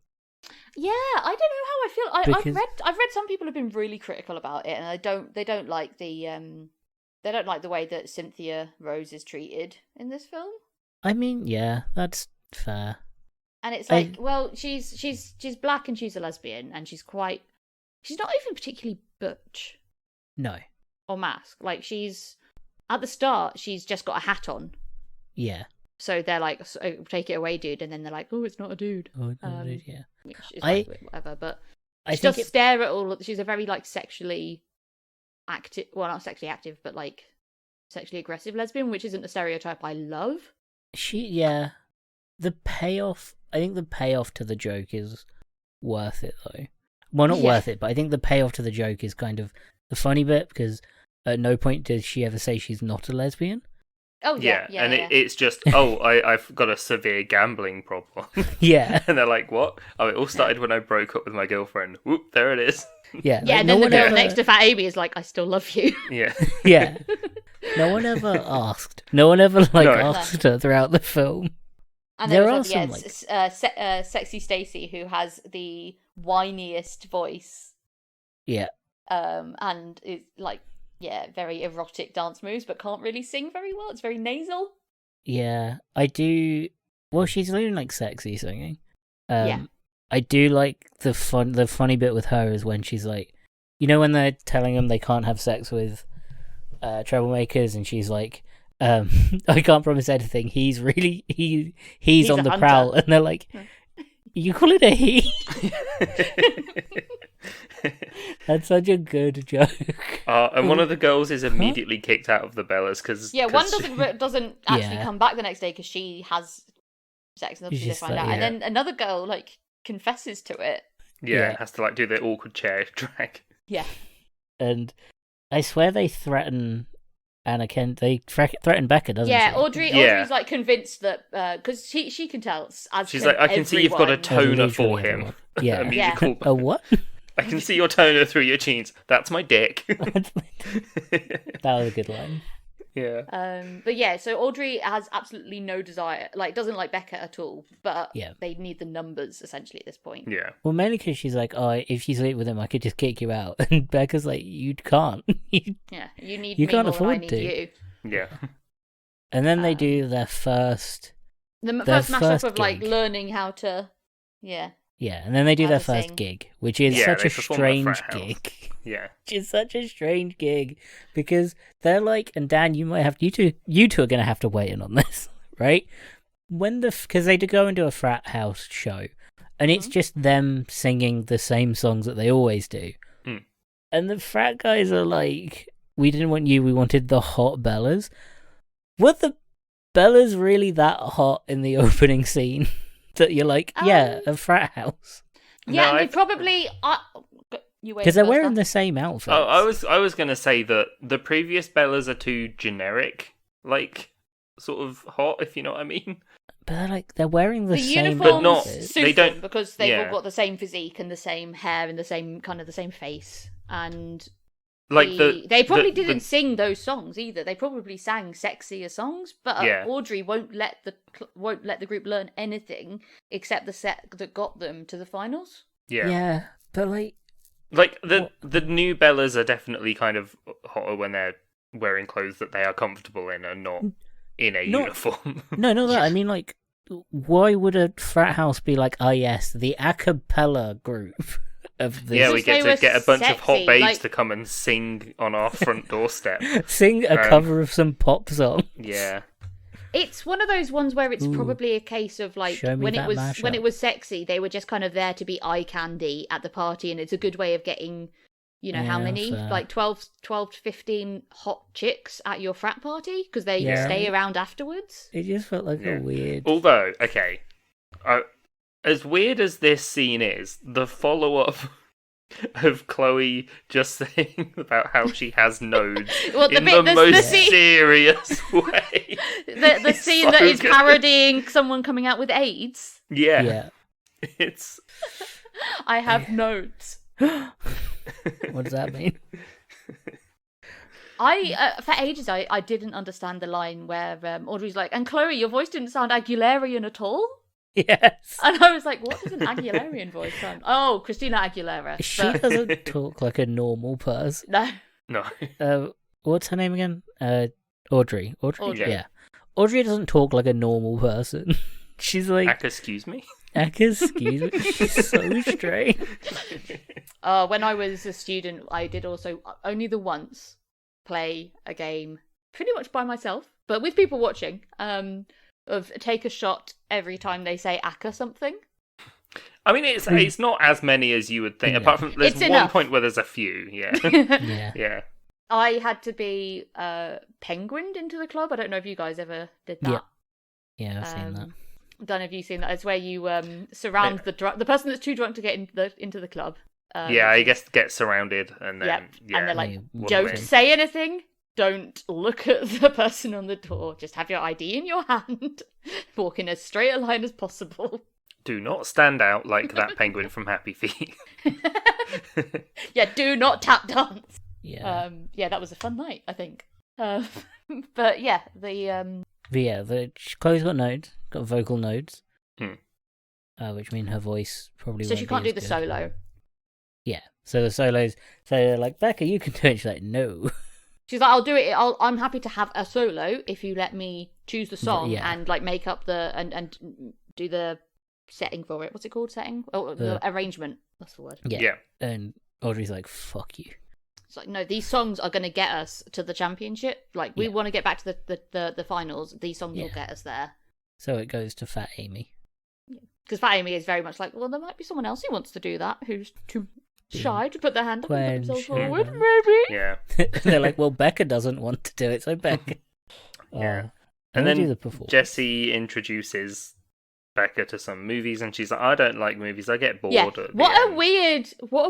C: Yeah, I don't know how I feel.
B: Because-
C: I've read some people have been really critical about it, and they don't like the way that Cynthia Rose is treated in this film.
B: I mean, yeah, that's fair.
C: And it's
B: I-
C: like, well, she's black and she's a lesbian, and she's not even particularly butch
B: No.
C: or mask. Like she's at the start, she's just got a hat on,
B: Yeah.
C: so they're like, take it away, dude, and then they're like, oh, it's not a dude.
B: Oh, no, yeah.
C: Which is
B: I-
C: like, whatever, but
B: I
C: she
B: think
C: does stare at all. She's a very like sexually active, well, not sexually active, but like sexually aggressive lesbian, which isn't a stereotype I love.
B: yeah. The payoff, I think the payoff to the joke is worth it, though. Well, not
C: Yeah.
B: worth it, but I think the payoff to the joke is kind of the funny bit, because at no point does she ever say she's not a lesbian.
C: Oh yeah, yeah,
A: and
C: yeah.
A: it's just, I've got a severe gambling problem.
B: Yeah.
A: And they're like, what? Oh, it all started when I broke up with my girlfriend. Whoop, there it is.
B: Yeah.
C: Yeah,
B: like,
C: and
B: no
C: then the
B: one
C: girl
B: ever...
C: next to Fat Amy is like, I still love you.
A: Yeah.
B: Yeah. No one ever asked. No one ever, like,
A: No.
B: asked her throughout the film.
C: And
B: There
C: there
B: are
C: was
B: some,
C: Sexy Stacy, who has the whiniest voice,
B: Yeah.
C: and is like, very erotic dance moves, but can't really sing very well. It's very nasal.
B: Yeah, I do. Well, she's doing like sexy singing.
C: Yeah.
B: I do like the funny bit with her is when she's like, when they're telling them they can't have sex with troublemakers, and she's like, I can't promise anything. He's really he's on
C: a
B: the
C: hunter.
B: prowl, and they're like, you call it a he? That's such a good joke.
A: And one of the girls is immediately kicked out of the Bellas because
C: one doesn't actually
B: Yeah.
C: come back the next day because she has sex, and obviously they
B: just
C: find
B: like,
C: out.
B: yeah.
C: And then another girl like confesses to it.
A: yeah,
B: Yeah.
A: has to like do the awkward chair drag.
C: Yeah,
B: And I swear they threaten Anna Kent. They threaten Becca, doesn't
C: yeah.
B: she?
C: Audrey's like convinced that because she can tell. As
A: She's
C: can
A: like, I can see you've got a
C: everyone.
A: toner
B: Literally
A: for him.
B: everyone. Yeah.
A: A
C: Yeah.
A: musical.
B: A what?
A: I can see your toner through your jeans. That's my dick.
B: That was a good line.
A: Yeah.
C: But yeah, so Audrey has absolutely no desire, like doesn't like Becca at all. But
B: Yeah.
C: they need the numbers essentially at this point.
A: Yeah.
B: Well, mainly because she's like, oh, if you sleep with him, I could just kick you out. And Becca's like, you can't.
C: Yeah, you need
B: You
C: me
B: can't
C: more than I
B: afford
C: need
B: to.
C: you.
A: Yeah.
B: And then they do their first,
C: The
B: Their
C: first mashup
B: first
C: of like
B: gig.
C: learning how to, yeah.
B: yeah, and then they do
C: How
B: their
C: to
B: first
C: sing.
B: gig, which is
A: Yeah,
B: such
A: they
B: a
A: perform at a
B: strange
A: frat house.
B: gig.
A: Yeah.
B: Which is such a strange gig because they're like, and Dan, you might have you two are gonna have to weigh in on this, right? Because they do go into a frat house show, and it's
C: Mhm.
B: just them singing the same songs that they always do,
A: Mm.
B: and the frat guys are like, "We didn't want you, we wanted the hot Bellas." Were the Bellas really that hot in the opening scene that you're like, yeah, a frat house?
C: Yeah,
A: No,
C: and
A: I-
C: they probably you
B: Because they're wearing the same outfits.
A: Oh, I was gonna say that the previous Bellas are too generic, like sort of hot, if you know what I mean.
B: But they're wearing the
C: the
B: same
C: uniforms
A: But not-
B: outfits.
C: suit
A: they don't-
C: them because they've
A: yeah.
C: all got the same physique and the same hair and the same kind of the same face, and
A: Like
C: they probably
A: the-
C: didn't sing those songs either. They probably sang sexier songs, but
A: Yeah.
C: Audrey won't let the group learn anything except the set that got them to the finals.
B: Yeah, but like,
A: Like the new Bellas are definitely kind of hotter when they're wearing clothes that they are comfortable in and not in a
B: Not-
A: uniform.
B: no, not that. I mean, like, why would a frat house be like, oh yes, the a cappella group of the
A: Yeah, we
C: Because they
A: get a
C: were
A: bunch of hot
C: sexy,
A: babes
C: like-
A: to come and sing on our front doorstep.
B: sing a
A: Um,
B: cover of some pop song.
A: Yeah.
C: It's one of those ones where it's
B: Ooh.
C: probably a case of like
B: Show me
C: when it
B: that
C: was
B: mashup.
C: sexy, they were just kind of there to be eye candy at the party, and it's a good way of getting, how
B: Yeah,
C: many,
B: fair.
C: like 12 to 15 hot chicks at your frat party because they
B: Yeah.
C: stay around afterwards.
B: It just felt like
A: Yeah.
B: a weird.
A: Although, okay, as weird as this scene is, the follow-up of Chloe just saying about how she has nodes
C: Well, the
A: in
C: bit-
A: the
C: the
A: most
C: scene-
A: serious way.
C: The
A: is
C: scene
A: so
C: that is
A: good.
C: parodying someone coming out with AIDS.
A: Yeah,
B: Yeah.
A: it's
C: I have notes.
B: What does that mean?
C: For ages, I didn't understand the line where Audrey's like, and Chloe, your voice didn't sound Aguilerian at all.
B: Yes.
C: And I was like, what does an Aguilerian voice sound? Oh, Christina Aguilera.
B: She
C: But-
B: doesn't talk like a normal person.
C: No.
A: no.
B: What's her name again? Audrey.
C: Audrey.
B: Yeah. Audrey doesn't talk like a normal person. She's like,
A: Excuse me.
B: excuse me. She's so strange.
C: When I was a student, I did also only the once play a game pretty much by myself, but with people watching, of take a shot every time they say "aka" something.
A: I mean, it's not as many as you would think.
B: Yeah.
A: Apart from there's
C: It's
A: one
C: enough.
A: point where there's a few. Yeah,
B: Yeah.
A: yeah.
C: I had to be penguined into the club. I don't know if you guys ever did that.
B: Yeah, I've seen that.
C: Don't know if you've seen that. It's where you surround the person that's too drunk to get into the club.
A: Yeah, I guess get surrounded and then
C: Yep.
A: yeah.
C: And they're like,
B: Yeah,
C: don't
A: win.
C: say anything. Don't look at the person on the door. Just have your ID in your hand. Walk in as straight a line as possible.
A: Do not stand out like that penguin from Happy Feet.
C: Yeah, do not tap dance.
B: Yeah.
C: That was a fun night, I think. But yeah, the
B: But yeah, Chloe's got nodes, got vocal nodes,
A: Hmm.
B: which mean her voice probably.
C: so
B: won't
C: she
B: be
C: can't do
B: as
C: the
B: good.
C: solo.
B: Yeah, so the solos. So they're like, Becca, you can do it. She's like, no.
C: She's like, I'll do it. I'm happy to have a solo if you let me choose the song
B: Yeah.
C: and like make up the and do the setting for it. What's it called? Setting? Oh, the arrangement. That's the word.
B: Yeah.
A: Yeah.
B: And Audrey's like, fuck you.
C: It's like, no, these songs are going to get us to the championship. Like, we want to get back to the finals. These songs will get us there.
B: So it goes to Fat Amy.
C: Because Fat Amy is very much like, well, there might be someone else who wants to do that, who's too shy to put their hand up and put themselves forward, maybe.
A: Yeah.
B: They're like, well, Becca doesn't want to do it, so Becca.
A: Yeah.
B: And
A: then
B: do the performance.
A: Jesse introduces Becca to some movies, and she's like, I don't like movies, I get bored
C: Yeah.
A: at the
C: What
A: end.
C: a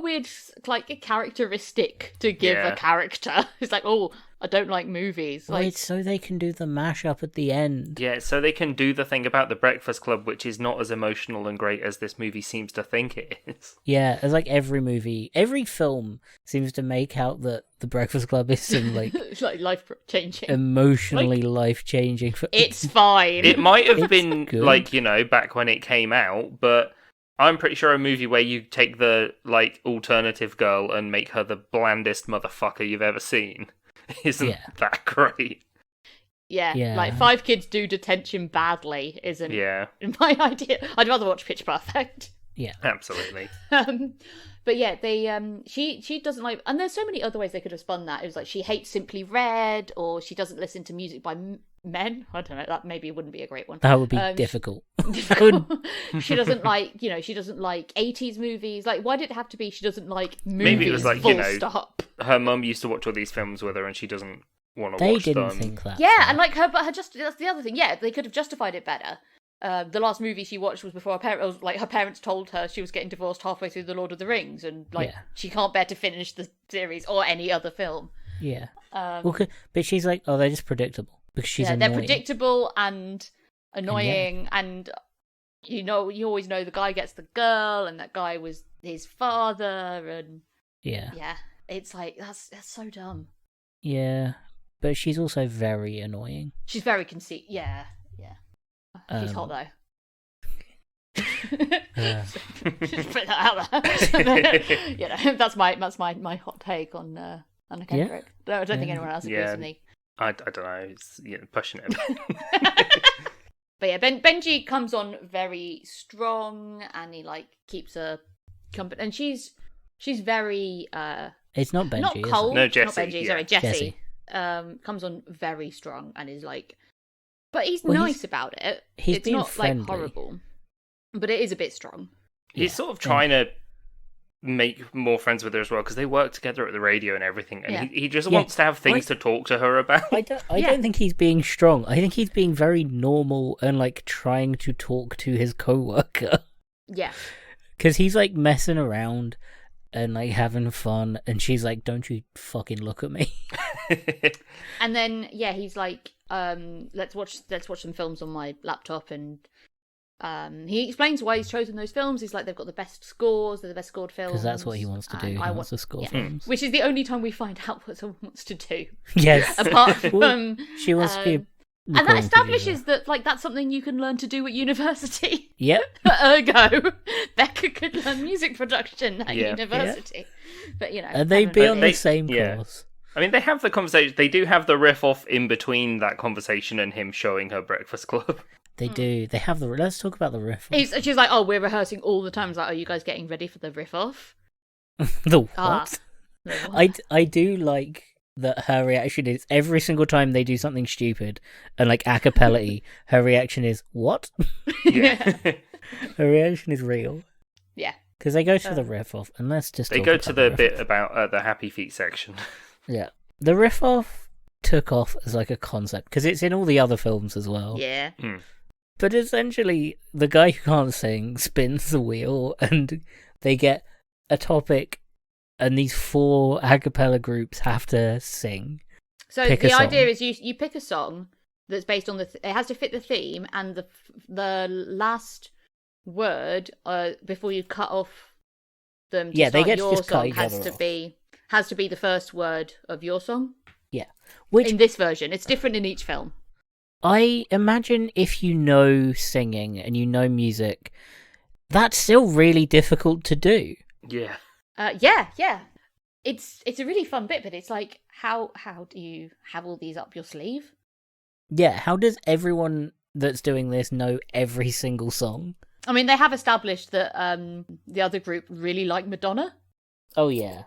C: weird, like, a characteristic to give a character. It's like, oh, I don't like movies.
B: Well,
C: Like,
B: it's so they can do the mashup at the end.
A: Yeah, so they can do the thing about the Breakfast Club, which is not as emotional and great as this movie seems to think it is.
B: Yeah, it's like every movie, every film seems to make out that the Breakfast Club is some like
C: it's like life changing.
B: emotionally life changing.
C: It's fine.
A: It might have
B: It's
A: been,
B: good.
A: like, you know, back when it came out, but I'm pretty sure a movie where you take the, like, alternative girl and make her the blandest motherfucker you've ever seen isn't that great.
C: Yeah, like 5 kids do detention badly isn't
A: Yeah,
C: my idea. I'd rather watch Pitch Perfect.
B: Yeah,
A: absolutely.
C: But yeah, they she doesn't like, and there's so many other ways they could have spun that. It was like she hates Simply Red, or she doesn't listen to music by men. I don't know. That maybe wouldn't be a great one.
B: that would be difficult.
C: She doesn't like, she doesn't like 80s movies. Like, why did it have to be she doesn't like movies?
A: Maybe it was like,
C: full
A: you know,
C: stop.
A: Her mum used to watch all these films with her, and she doesn't want to
B: They
A: watch
B: didn't
A: them.
B: think that.
C: Yeah, and like her just that's the other thing. Yeah, they could have justified it better. The last movie she watched was before her parents told her she was getting divorced halfway through The Lord of the Rings, and like she can't bear to finish the series or any other film.
B: Yeah. But she's like, oh, they're just predictable because she's annoying.
C: They're predictable and annoying, and you always know the guy gets the girl, and that guy was his father, and yeah, it's like that's so dumb.
B: Yeah, but she's also very annoying.
C: She's very conceited. Yeah. She's hot though. Just put that out there. That's my hot take on Anna Kendrick. No, I don't think anyone else agrees with me.
A: I don't know. It's pushing it.
C: But yeah, Benji comes on very strong, and he like keeps her company, and she's very
B: It's not Benji.
C: not cold.
A: No, Jesse,
C: Not Benji.
A: yeah.
C: Sorry, Jesse.
B: Jesse.
C: Comes on very strong and is like, but he's
B: Well,
C: nice about it.
B: he's
C: It's
B: being
C: not
B: friendly.
C: like horrible, but it is a bit strong.
A: He's sort of trying to make more friends with her as well, because they work together at the radio and everything, and he just wants to have things to talk to her about.
B: I don't think he's being strong. I think he's being very normal and like trying to talk to his coworker.
C: Yeah.
B: Because he's like messing around and like having fun, and she's like, "Don't you fucking look at me."
C: And then he's like, let's watch some films on my laptop, and he explains why he's chosen those films. He's like, they've got the best scores, they're the best scored films.
B: Because that's what he wants to do.
C: and
B: He
C: I
B: wants to score films.
C: Which is the only time we find out what someone wants to do.
B: Yes.
C: Apart from
B: she wants to be a
C: and that
B: recording
C: establishes
B: producer.
C: that like that's something you can learn to do at university.
B: Yep.
C: Ergo, Becca could learn music production at
A: Yeah.
C: university. But
B: And they'd be on the same
A: yeah.
B: course.
A: I mean, they have the conversation. They do have the riff off in between that conversation and him showing her Breakfast Club.
B: They do. They have the. Let's talk about the riff.
C: She's like, oh, we're rehearsing all the time. It's like, are you guys getting ready for the riff off?
B: The what?
C: Ah. The what?
B: I do like that her reaction is every single time they do something stupid and like a cappella, her reaction is what?
A: Yeah.
B: Her reaction is real.
C: Yeah.
B: Because they go to the riff off, and let's just
A: They
B: talk
A: go
B: about
A: to the
B: riff
A: bit
B: off.
A: about the Happy Feet section.
B: Yeah, the riff off took off as like a concept because it's in all the other films as well.
C: Yeah.
B: But essentially, the guy who can't sing spins the wheel, and they get a topic, and these 4 a cappella groups have to sing.
C: So
B: Pick
C: the
B: a song.
C: idea is you pick a song that's based on it has to fit the theme, and the last word before you cut off them to
B: Yeah, they
C: start
B: get to
C: your
B: just cut
C: song
B: each other off.
C: has to be the first word of your song.
B: Yeah, which
C: In this version, it's different in each film.
B: I imagine if you know singing and you know music, that's still really difficult to do.
A: Yeah.
C: Yeah. It's a really fun bit, but it's like how do you have all these up your sleeve?
B: Yeah, how does everyone that's doing this know every single song?
C: I mean, they have established that the other group really like Madonna.
B: Oh yeah.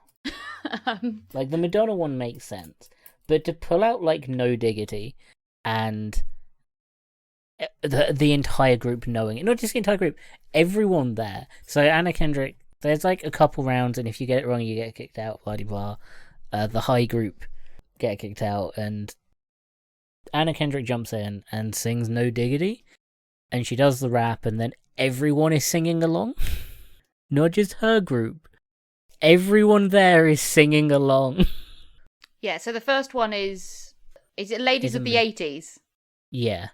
B: Like, the Madonna one makes sense, but to pull out, like, No Diggity and the entire group knowing it, not just the entire group, everyone there. So Anna Kendrick, there's, like, a couple rounds, and if you get it wrong, you get kicked out, blah, blah, blah. The high group get kicked out, and Anna Kendrick jumps in and sings No Diggity, and she does the rap, and then everyone is singing along. Not just her group. Everyone there is singing along.
C: Yeah, so the first one is it Ladies of the 80s?
B: Yeah.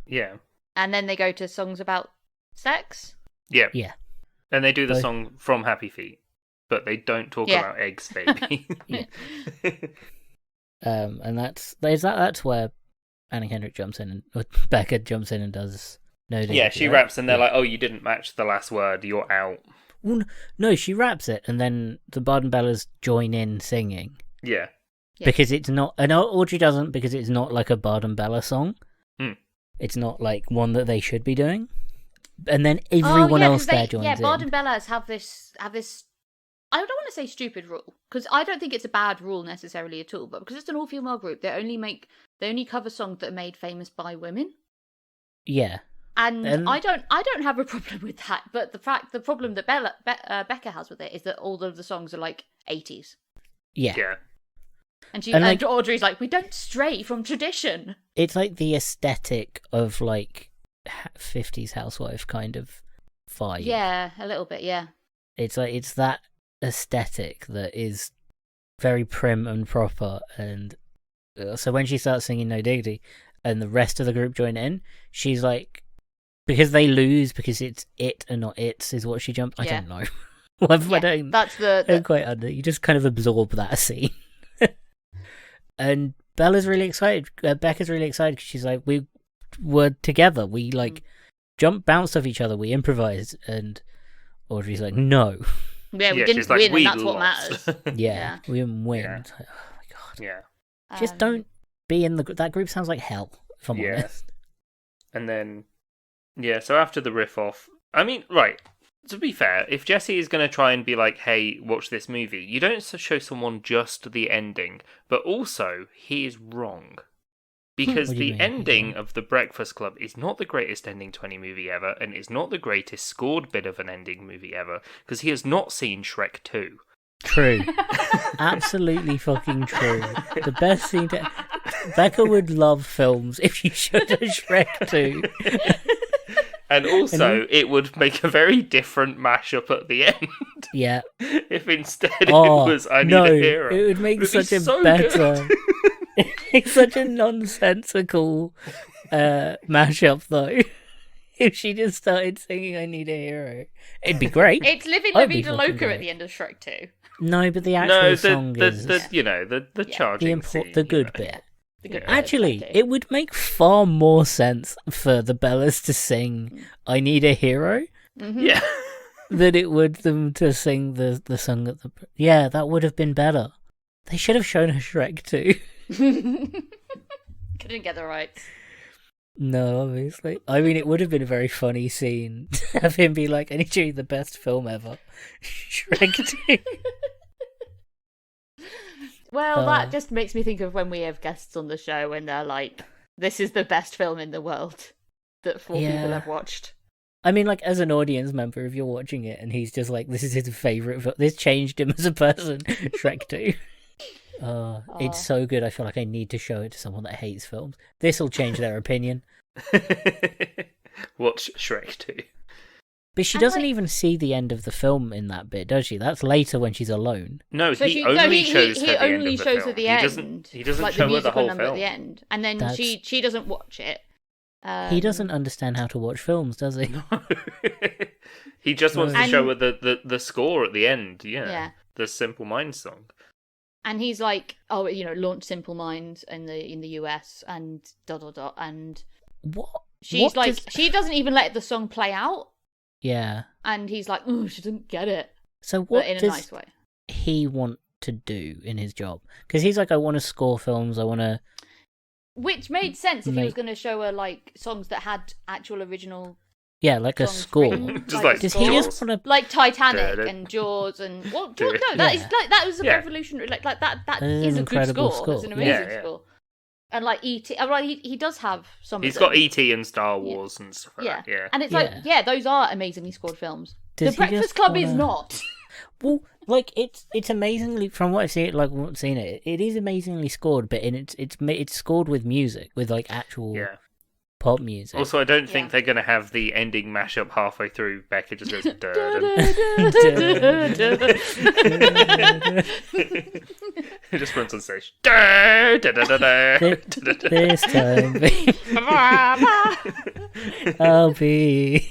A: Yeah.
C: And then they go to songs about sex?
A: Yeah.
B: Yeah.
A: And they do the
B: Both.
A: song From Happy Feet, but they don't talk
C: Yeah.
A: about eggs, baby.
B: Yeah. And that's where Anna Kendrick jumps in, and or Becca jumps in and does No Diggity.
A: Yeah, she
B: right?
A: raps and they're
B: Yeah.
A: like, oh, you didn't match the last word, you're out.
B: Well, no, she raps it, and then the Bard and Bellas join in singing.
A: Yeah.
C: Yeah.
B: Because it's not, and Audrey doesn't, because it's not like a Bard and Bella song.
A: Hmm.
B: It's not like one that they should be doing. And then everyone else there joins
C: yeah,
B: in.
C: Bard and Bellas have this. I don't want to say stupid rule, because I don't think it's a bad rule necessarily at all. But because it's an all-female group, they only cover songs that are made famous by women.
B: Yeah.
C: And I don't have a problem with that. But the problem that Becca has with it is that all of the songs are like 80s,
B: Yeah.
A: Yeah.
C: and
B: And,
C: Audrey's like, we don't stray from tradition.
B: It's like the aesthetic of like 50s housewife kind of vibe.
C: Yeah, a little bit. Yeah.
B: It's like, it's that aesthetic that is very prim and proper, and so when she starts singing No Diggity and the rest of the group join in, she's like, because they lose because it's it and not it's, is what she jumped. I
C: Yeah.
B: don't know. I don't,
C: That's
B: I don't quite under. You just kind of absorb that scene. And Bella's really excited. Becca's really excited because she's like, we were together. We like bounced off each other. We improvised. And Audrey's like, no.
C: Yeah, we
A: Yeah,
C: didn't
A: she's like,
C: win,
A: "We
C: and that's what
A: lost."
C: matters.
B: Yeah, we didn't win.
A: Yeah.
B: It's like, oh my god.
A: Yeah.
B: Just don't be in that group. Sounds like hell, if I'm
A: Yeah.
B: honest.
A: And then, yeah, so after the riff off, I mean, right, to be fair, if Jesse is going to try and be like, hey, watch this movie, you don't show someone just the ending, but also, he is wrong. Because
B: What do you
A: the
B: mean?
A: ending of The Breakfast Club is not the greatest ending to any movie ever, and is not the greatest scored bit of an ending movie ever, because he has not seen Shrek 2.
B: True. Absolutely fucking true. The best scene to... Becca would love films if you showed her Shrek 2.
A: And also, it would make a very different mashup at the end.
B: Yeah.
A: If instead
B: Oh,
A: it was I Need
B: no,
A: a Hero.
B: it would make
A: It'd be
B: such a
A: so
B: better...
A: good.
B: It's such a nonsensical mashup, though. If she just started singing I Need a Hero, it'd be great.
C: It's Living La
B: I'd be
C: Vida
B: fucking
C: Loca
B: great.
C: at the end of Shrek 2.
B: No, but the actual
A: No,
B: song is
A: the you know, the
C: Yeah.
A: charging scene,
B: the good
A: you know.
B: bit.
C: The good
A: Yeah.
C: bit of
B: Actually,
C: Shrek 2.
B: it would make far more sense for the Bellas to sing I Need a Hero
C: Mhm.
A: Yeah.
B: than it would them to sing the song at the... Yeah, that would have been better. They should have shown her Shrek too.
C: Couldn't get the rights.
B: No, obviously. I mean, it would have been a very funny scene to have him be like, I need to show you the best film ever. Shrek 2.
C: Well, that just makes me think of when we have guests on the show and they're like, this is the best film in the world that four people
B: Yeah.
C: have watched.
B: I mean, like, as an audience member, if you're watching it and he's just like, this is his favourite film, this changed him as a person, Shrek 2. It's so good, I feel like I need to show it to someone that hates films. This will change their opinion.
A: Watch Shrek 2.
B: But she
C: And,
B: doesn't
C: like-
B: even see the end of the film in that bit, does she? That's later when she's alone.
A: No,
C: So
A: he
C: she-
A: only
C: no, he-
A: shows
C: he
A: her the
C: only
A: end of the
C: shows
A: film.
C: her the
A: he
C: end.
A: doesn't
C: like
A: show
C: the
A: her the
C: musical
A: whole
C: number
A: film.
C: at the end. And then
B: That's-
C: she doesn't watch it.
B: He doesn't understand how to watch films, does he?
A: He just wants to
C: And-
A: show her the score at the end. Yeah.
C: Yeah.
A: The Simple Minds song.
C: And he's like, oh, launch Simple Minds in the US and ... And
B: What?
C: she's
B: What
C: like,
B: does-
C: she doesn't even let the song play out.
B: Yeah.
C: And he's like, oh, she didn't get it.
B: So
C: But
B: what
C: in a
B: does
C: nice way.
B: he want to do in his job? Because he's like, I want to score films, I want to...
C: Which made sense if he was
B: Make-
C: going to show her like songs that had actual original
B: Yeah, like a
C: songs
B: score.
C: written,
A: Just like
B: Does he
A: Jaws.
B: just want to?
C: like Titanic
A: Da-da.
C: and Jaws and well,
A: Da-
C: no, that is
B: Yeah.
C: like that was a
A: Yeah.
C: revolutionary. Like that
B: That is
C: is
B: an
C: a good
B: incredible
C: score. It's an
B: score,
C: amazing
A: yeah.
C: score. And like E.T. Well, he does have some.
A: He's
C: of
A: got
C: them.
A: E.T. and Star Wars and stuff like
C: Yeah.
A: that. Yeah.
C: And it's
B: Yeah.
C: like, yeah, those are amazingly scored films.
B: Does
C: The
B: he
C: Breakfast
B: just
C: Club is
B: wanna-
C: not.
B: Well, like it's amazingly from what I've seen. Like what I've seen it is amazingly scored, but it's scored with music, with like actual
A: Yeah.
B: pop music.
A: Also, I don't think
C: Yeah.
A: they're going to have the ending mashup halfway through. Becca just goes, It just runs on stage.
B: This time, baby, I'll be.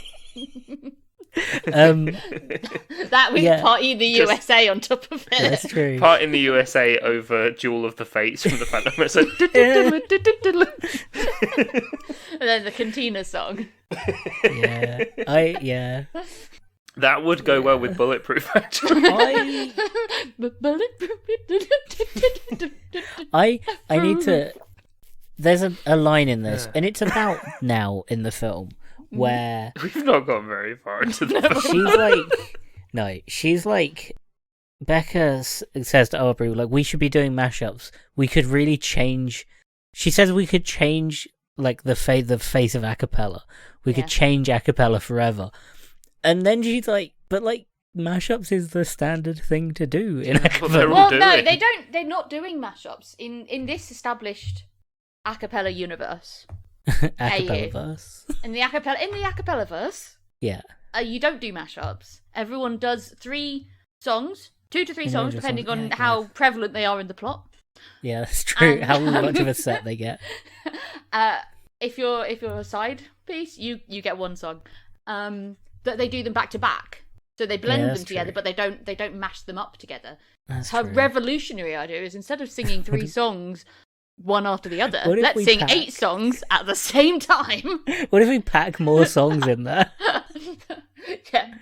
C: That with
B: Yeah.
C: Party in the
A: Just-
C: USA on top of it.
B: That's true.
A: Part in the USA over Jewel of the Fates from the Phantom Menace.
C: And then the Cantina song.
B: Yeah.
A: That would go well with Bulletproof, actually.
B: I need to. There's a line in this, and it's about now in the film where
A: We've not gone very far into the film.
B: she's like Becca says to Aubrey, like, we should be doing mashups. We could really change. She says we could change like the face of acapella. We could
C: Yeah.
B: change acapella forever. And then she's like, but like mashups is the standard thing to do in
A: Well,
B: acapella.
A: they're all
C: Well,
A: doing
C: no,
A: it.
C: they don't. They're not doing mashups in this established a cappella universe.
B: Acapella
C: you.
B: verse.
C: In the acapella verse,
B: Yeah.
C: you don't do mashups. Everyone does 3 songs, 2 to 3 songs,
B: Individual
C: depending
B: songs,
C: on
B: yeah,
C: how
B: yeah.
C: prevalent they are in the plot.
B: Yeah, that's true.
C: And-
B: How much of a set they get.
C: If you're a side piece, you get 1 song. But they do them back to back, so they blend
B: Yeah,
C: them
B: that's
C: together,
B: true.
C: but they don't mash them up together.
B: That's
C: Her
B: true.
C: revolutionary idea is instead of singing 3 songs one after the other,
B: What if
C: let's
B: we
C: sing
B: pack-
C: 8 songs at the same time.
B: What if we pack more songs in there?
C: Yeah.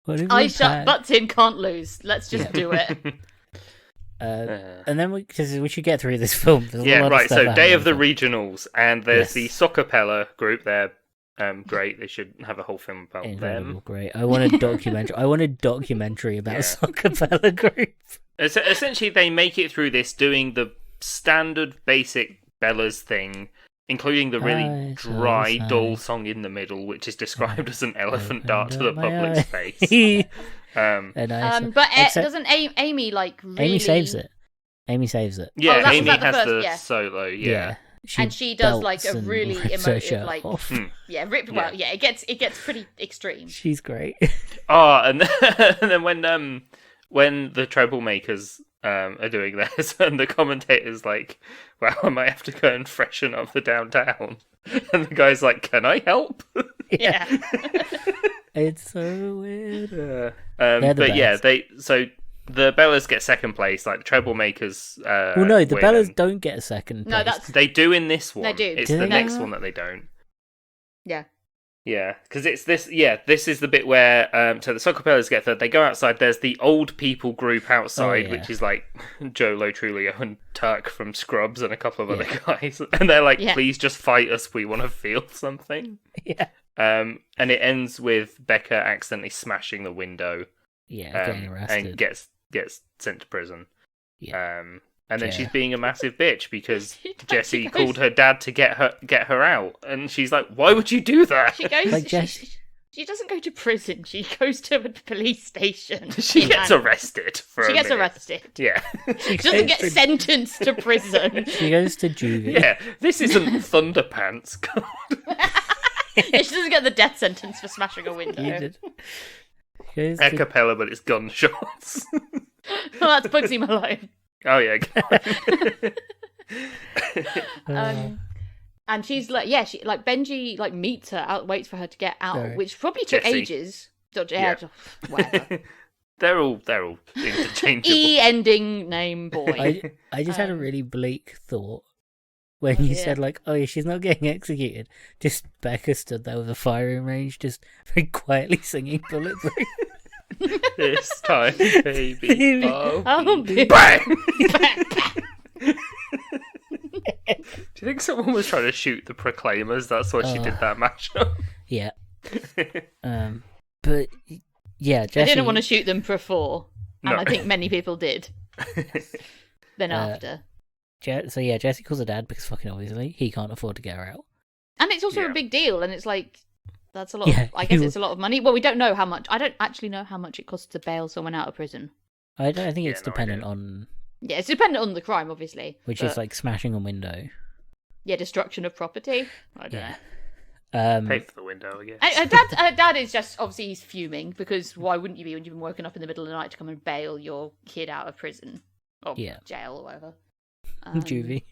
B: What if
C: I
B: we
C: shut
B: pack...
C: butts in, can't lose. Let's just do it.
B: And then because we should get through this film. There's a
A: Yeah,
B: lot of
A: right.
B: stuff
A: So,
B: happening
A: Day
B: in
A: of the
B: film.
A: Regionals, and there's
B: Yes.
A: the Soccapella group. They're great. They should have a whole film about
B: Incredible,
A: them.
B: great. I want a documentary. I want a documentary about
A: Yeah.
B: Soccapella group.
A: Essentially, they make it through this doing the standard basic Bellas thing, including the really
B: Eyes
A: dry,
B: are
A: dull
B: sad.
A: song in the middle, which is described as an elephant
B: Opened
A: dart to the
B: up my
A: public's
B: eye.
A: face.
B: And I
C: But
B: except-
C: doesn't Amy like really?
B: Amy saves it. Amy saves it.
A: Yeah,
C: that's
A: Amy
C: about the
A: has
C: first-
A: the
C: yeah.
A: solo. Yeah.
C: And she does, like,
B: belts
C: a
B: and
C: really
B: rips her
C: emotive,
B: shirt
C: like-
B: off.
A: Hmm.
C: Yeah, well, yeah, it gets pretty extreme.
B: She's great.
A: Oh, and then when the troublemakers are doing this, and the commentator's like, "Well, I might have to go and freshen up the downtown," and the guy's like, "Can I help?"
C: Yeah.
B: It's so weird.
A: They're
B: the
A: but yeah,
B: best.
A: the Bellas get second place, like the troublemakers.
B: Well, no, the
A: win,
B: Bellas
A: and
B: don't get a second
C: No,
B: place.
C: that's
A: they do in this one.
C: They do.
A: It's
B: Do
A: the
B: they
A: next
B: now?
A: one that they don't.
C: yeah.
A: Yeah, because it's this. Yeah, this is the bit where so the Soccapellas get third. They go outside. There's the old people group outside,
B: yeah.
A: which is like Joe Lo Trulio and Turk from Scrubs and a couple of other guys, and they're like,
C: Yeah.
A: "Please just fight us. We want to feel something."
B: Yeah.
A: And it ends with Becca accidentally smashing the window.
B: Yeah, getting arrested.
A: and gets sent to prison.
B: Yeah.
A: And then
B: Yeah.
A: she's being a massive bitch because
C: She does.
A: Jesse
C: She goes-
A: called her dad to get her out, and she's like, "Why would you do that?"
C: She goes.
B: Like Jess-
C: She doesn't go to prison. She goes to a police station.
A: She
C: in
A: gets
C: Manhattan.
A: arrested for
C: She
A: a
C: gets
A: minute.
C: arrested.
A: Yeah.
C: She doesn't get
B: goes to-
C: sentenced to prison.
B: She goes to juvie.
A: Yeah, this isn't Thunderpants. God.
C: Yeah, she doesn't get the death sentence for smashing a window.
B: You did. She goes
A: A
B: to-
A: cappella, but it's gunshots.
C: Oh, that's Bugsy Malone.
A: Oh yeah.
C: And she's like, yeah, she like Benji like meets her out, waits for her to get out,
B: Right.
C: which probably took
A: Jessie.
C: ages. Yeah,
A: Yeah.
C: whatever.
A: they're all interchangeable.
C: E ending name boy.
B: I just had a really bleak thought when you
C: Yeah.
B: said like, oh yeah, she's not getting executed. Just Becca stood there with a firing range, just very quietly singing Bulletproof.
A: This time, baby.
C: Oh,
A: Bang! Do you think someone was trying to shoot the Proclaimers? That's why she did that mashup.
B: Yeah, But yeah, Jesse.
C: I didn't want to shoot them before, and
A: No.
C: I think many people did. Then after.
B: Jesse calls her dad because fucking obviously he can't afford to get her out.
C: And it's also
A: Yeah.
C: a big deal, and it's like, that's a lot
B: Yeah,
C: of, I guess
B: he
C: it's a lot of money. Well, we don't know how much. I don't actually know how much it costs to bail someone out of prison.
B: I think
A: Yeah,
B: it's
A: no
B: dependent
A: idea.
B: on,
C: Yeah, it's dependent on the crime, obviously.
B: which
C: but,
B: is like smashing a window.
C: yeah, destruction of property. I don't
B: Yeah.
C: know.
A: Pay for the window, I guess.
C: Dad is just, obviously, he's fuming, because why wouldn't you be when you've been woken up in the middle of the night to come and bail your kid out of prison? Or
B: Yeah.
C: jail, or whatever.
B: Juvie.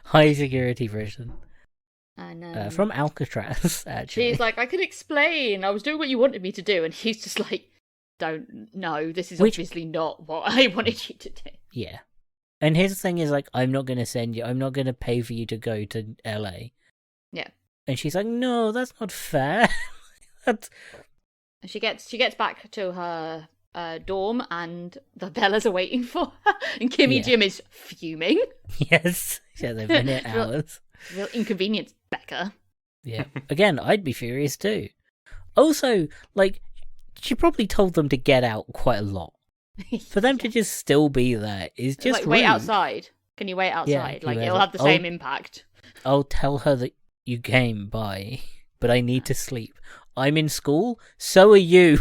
B: High security prison.
C: And
B: From Alcatraz, actually.
C: she's like, I can explain. I was doing what you wanted me to do. And he's just like, this is
B: Which-
C: obviously not what I wanted you to do.
B: Yeah. And his thing is like, I'm not going to pay for you to go to LA.
C: Yeah.
B: And she's like, no, that's not fair. That's...
C: And she gets back to her dorm, and the Bellas are waiting for her. And Kimmy
B: Yeah.
C: Jim is fuming.
B: Yes. Yeah, they've been here
C: Real-
B: hours.
C: Real inconvenience, Becca.
B: Yeah. Again, I'd be furious too. Also, like, she probably told them to get out quite a lot. For them to just still be there is just
C: like, wait
B: rude.
C: outside. Can you wait outside?
B: can
C: Like,
B: you
C: it'll
B: wait
C: have the
B: out-
C: same impact.
B: I'll tell her that you came by, but I need to sleep. I'm in school, so are you.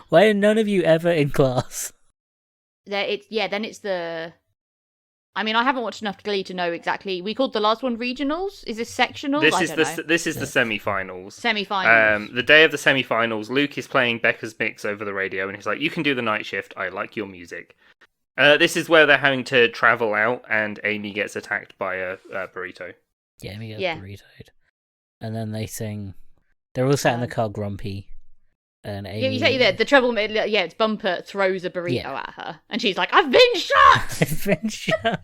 B: Why are none of you ever in class?
C: Then it's the... I mean, I haven't watched enough Glee to know exactly. We called the last one regionals? Is this sectionals?
A: This is the semi-finals.
C: Semi-finals.
A: The day of the semi-finals, Luke is playing Becca's mix over the radio, and he's like, "You can do the night shift. I like your music." This is where they're having to travel out, and Amy gets attacked by a burrito.
B: Yeah, me get
C: Yeah.
B: burritoed. And then they sing. They're all sat in the car grumpy. And Amy...
C: Yeah, you say that the trouble. Yeah, it's Bumper throws a burrito
B: Yeah.
C: at her, and she's like, "I've been shot."
B: I've been shot.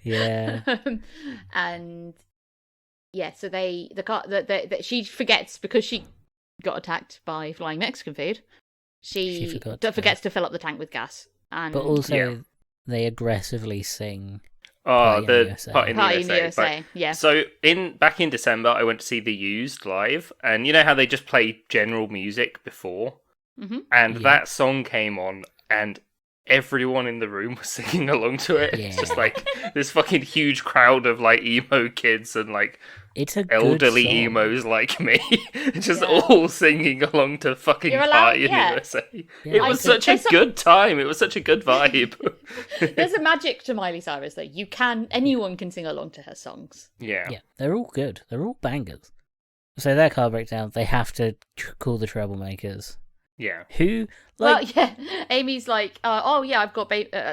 B: Yeah.
C: And yeah, so she forgets, because she got attacked by flying Mexican food.
B: She
C: She
B: forgot to
C: forgets to fill up the tank with gas, and
B: But also,
A: Yeah.
B: they aggressively sing.
A: Oh,
B: Party in
A: the
B: the USA.
A: part in the
C: Party in the
A: USA.
C: USA. Yeah,
A: So back in December, I went to see The Used live, and you know how they just play general music before,
C: hmm
A: and
B: Yeah.
A: that song came on, and everyone in the room was singing along to it. It's
B: Yeah.
A: just like this fucking huge crowd of like emo kids and like
B: It's a
A: elderly
B: good song.
A: emos like me, just
C: Yeah.
A: all singing along to fucking
C: You're allowed-
A: Party in
C: yeah.
A: the USA.
B: Yeah,
A: It
B: I
A: was
B: could-
A: such a
C: There's some-
A: good time. It was such a good vibe.
C: there's a magic to Miley Cyrus that anyone can sing along to her songs.
A: Yeah.
B: Yeah, they're all good. They're all bangers. So their car breaks down. They have to call the Troublemakers.
A: Yeah.
B: Who, like,
C: Well, yeah, Amy's like, oh yeah, I've got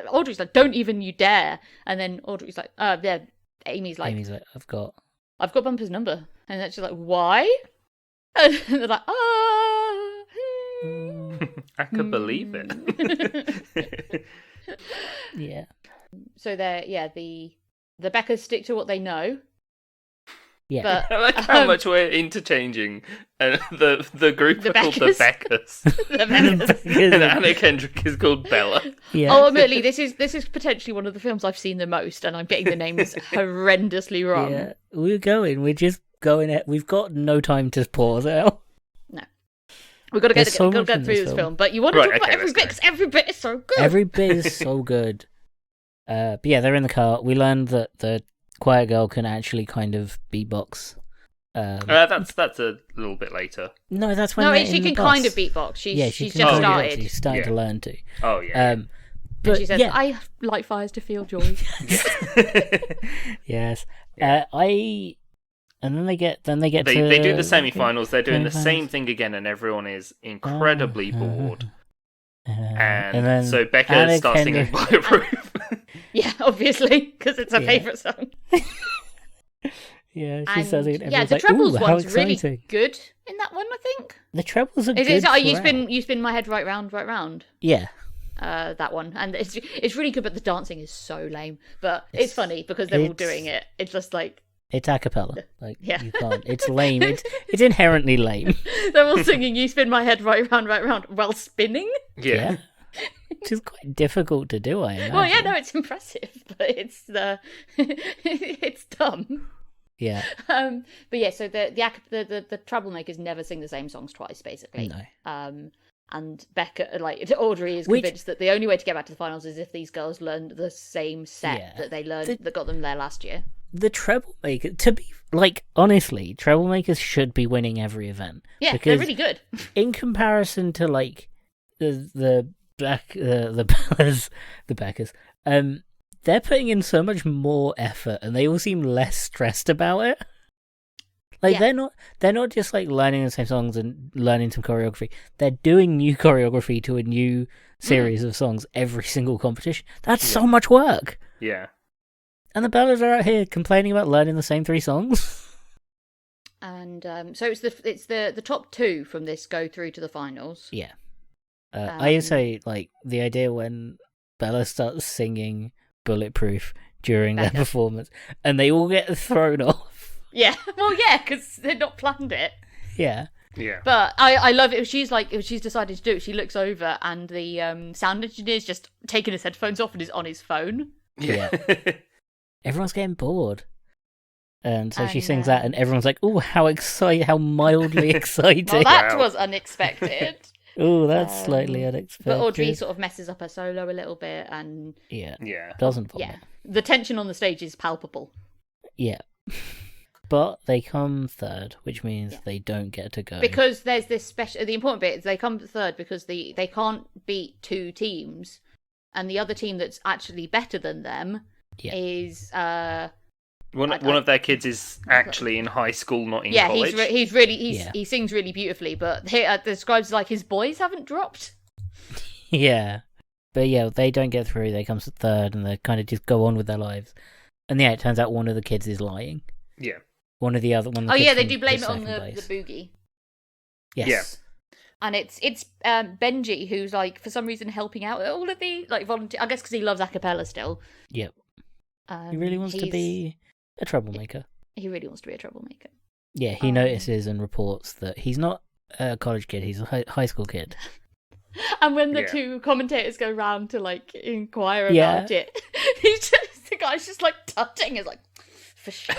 C: Audrey's like, don't even you dare. And then Audrey's like, yeah, Amy's like,
B: I've got...
C: I've got Bumper's number. And then she's like, why? And they're like,
A: I could believe it.
B: Yeah.
C: So the Beckers stick to what they know.
B: Yeah.
C: But
A: I like how much we're interchanging. And the group
C: The
A: are called the
C: Beckers.
A: Beckers.
C: the Beckers.
A: And Anna Kendrick is called Bella.
B: yeah.
C: Ultimately, this is potentially one of the films I've seen the most, and I'm getting the names horrendously wrong.
B: Yeah. We're going. We're just going. We've got no time to pause out.
C: We've got to
B: There's so
C: get
B: much in
C: through
B: this
C: this
B: film.
C: film, but you want to
A: Right,
C: talk about
A: okay,
C: every
A: let's
C: bit
A: go.
C: because every bit is so good.
B: Every bit is so good. But yeah, they're in the car. We learned that the quiet girl can actually kind of beatbox.
A: That's a little bit later.
B: No, that's when
C: No,
B: they're
C: she
B: in
C: can
B: the
C: kind
B: bus.
C: of beatbox. She's
B: Yeah, she
C: she's
B: can
C: just
B: kind of
C: started.
B: beatbox. She's starting to
A: Yeah.
B: learn to.
A: Oh yeah.
B: But
C: She says,
B: yeah,
C: "I light fires to feel joy."
B: yes.
A: Yeah.
B: And then they get to
A: They do the semi-finals. They're doing the
B: Semi-finals.
A: same thing again, and everyone is incredibly bored. And
B: then
A: so Becca
B: Anna
A: starts singing
B: Kendrick-
A: Bulletproof.
C: Yeah, obviously, because it's her
B: Yeah.
C: favourite song.
B: Yeah, she
C: And
B: starts singing.
C: yeah,
B: Everyone's
C: the
B: like,
C: trebles
B: "Ooh, how
C: one's really
B: exciting."
C: good in that one, I think.
B: The trebles are
C: Is
B: good.
C: it? Oh, you
B: throughout.
C: spin my head right round.
B: Yeah.
C: That one, and it's really good, but the dancing is so lame. But it's funny because they're all
B: it's-
C: doing it. It's just like
B: It's a cappella. Like,
C: Yeah.
B: you can't. It's lame. It's inherently lame.
C: they're all singing. You spin my head right round while spinning.
A: Yeah.
B: Which is quite difficult to do, I imagine.
C: Well, yeah, no, it's impressive, but it's it's dumb.
B: Yeah.
C: But yeah, so the troublemakers never sing the same songs twice, basically.
B: No.
C: And Becca, like Audrey, is convinced that the only way to get back to the finals is if these girls learned the same set that they learned that got them there last year.
B: The Troublemaker, to be like, honestly, Troublemakers should be winning every event.
C: Yeah,
B: because
C: they're really good.
B: in comparison to like the Bellas, the Beckers, they're putting in so much more effort, and they all seem less stressed about it. Like they're not just like learning the same songs and learning some choreography. They're doing new choreography to a new series of songs every single competition. That's so much work.
A: Yeah.
B: And the Bellas are out here complaining about learning the same 3 songs.
C: And so it's the top 2 from this go through to the finals.
B: Yeah. I would say like the idea when Bella starts singing Bulletproof during their performance, and they all get thrown off.
C: Yeah, well, yeah, because they'd not planned it.
B: Yeah.
A: Yeah.
C: But I love it. If she's decided to do it, she looks over and the sound engineer's just taking his headphones off and is on his phone.
B: Yeah. Everyone's getting bored. And so she sings that, and everyone's like, "Oh, how mildly exciting!"
C: Well, that was unexpected.
B: Oh, that's slightly unexpected.
C: But Audrey sort of messes up her solo a little bit, and
B: doesn't vomit.
C: Yeah, the tension on the stage is palpable.
B: Yeah, but they come third, which means they don't get to go
C: because there's this special. The important bit is they come third because they can't beat 2 teams, and the other team that's actually better than them is
A: one of their kids is actually in high school, not in college.
C: He sings really beautifully, but he describes like his boys haven't dropped.
B: Yeah, but yeah, they don't get through. They come third, and they kind of just go on with their lives. And yeah, it turns out one of the kids is lying.
A: Yeah,
B: one of the other one.
C: Oh yeah, they do blame it on the boogie.
B: Yes.
A: Yeah.
C: And it's Benji who's like for some reason helping out all of the like volunteer. I guess because he loves a cappella still.
B: Yep. He really wants to be a troublemaker.
C: He really wants to be a troublemaker.
B: Yeah, he notices and reports that he's not a college kid, he's a high school kid.
C: And when the 2 commentators go round to like inquire about it, the guy's just like tutting. It's like, for sure.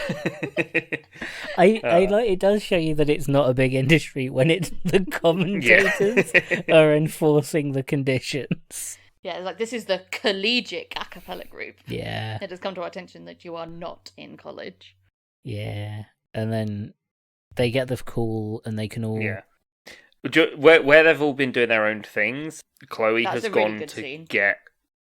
B: I like it does show you that it's not a big industry when it's the commentators are enforcing the conditions.
C: Yeah, it's like this is the collegiate a cappella group.
B: Yeah.
C: It has come to our attention that you are not in college.
B: Yeah. And then they get the call and they can all...
A: Yeah. Where they've all been doing their own things, Chloe has gone to get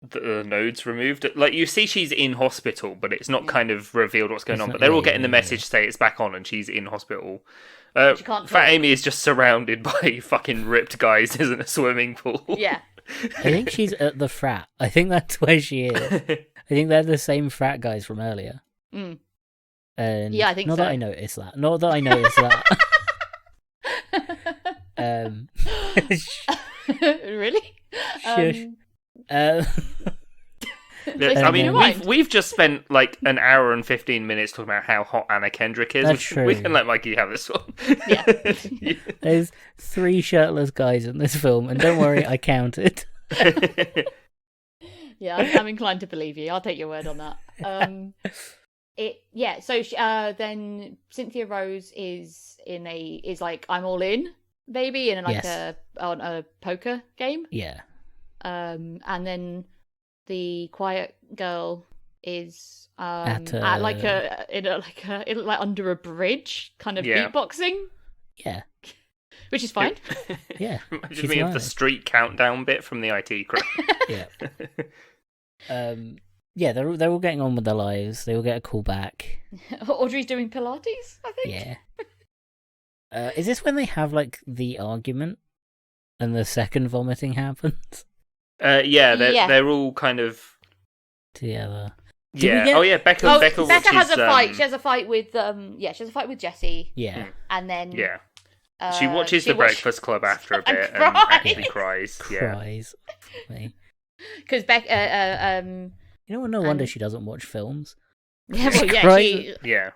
A: the nodes removed. Like, you see she's in hospital, but it's not kind of revealed what's going on. But they're all getting the message to say it's back on and she's in hospital. Fat Amy is just surrounded by fucking ripped guys in a swimming pool.
C: Yeah.
B: I think she's at the frat. I think that's where she is. I think they're the same frat guys from earlier.
C: Mm.
B: And
C: yeah, I think
B: not
C: so.
B: That I noticed that. Not that I noticed that.
C: Really?
B: Shush.
A: I mean, we've just spent like an hour and 15 minutes talking about how hot Anna Kendrick is.
B: That's true.
A: We can let Mikey have this one.
C: Yeah.
B: There's 3 shirtless guys in this film, and don't worry, I counted.
C: Yeah, I'm inclined to believe you. I'll take your word on that. So then Cynthia Rose is like, I'm all in, baby, in like on a poker game.
B: Yeah.
C: And then the quiet girl is under a bridge, kind of beatboxing.
B: Yeah.
C: Which is fine.
B: Yeah.
A: Reminds me of the street countdown bit from the IT crowd.
B: Yeah. Yeah, they're all getting on with their lives. They all get a call back.
C: Audrey's doing Pilates, I think.
B: Yeah. Is this when they have like the argument and the second vomiting happens?
A: They're all kind of
B: together.
A: Becca
C: has a fight. She has a fight with Jesse.
B: Yeah.
C: And then
A: she watches The Breakfast Club after a bit and actually cries.
B: Cries.
C: Because
B: no wonder she doesn't watch films.
C: Yeah,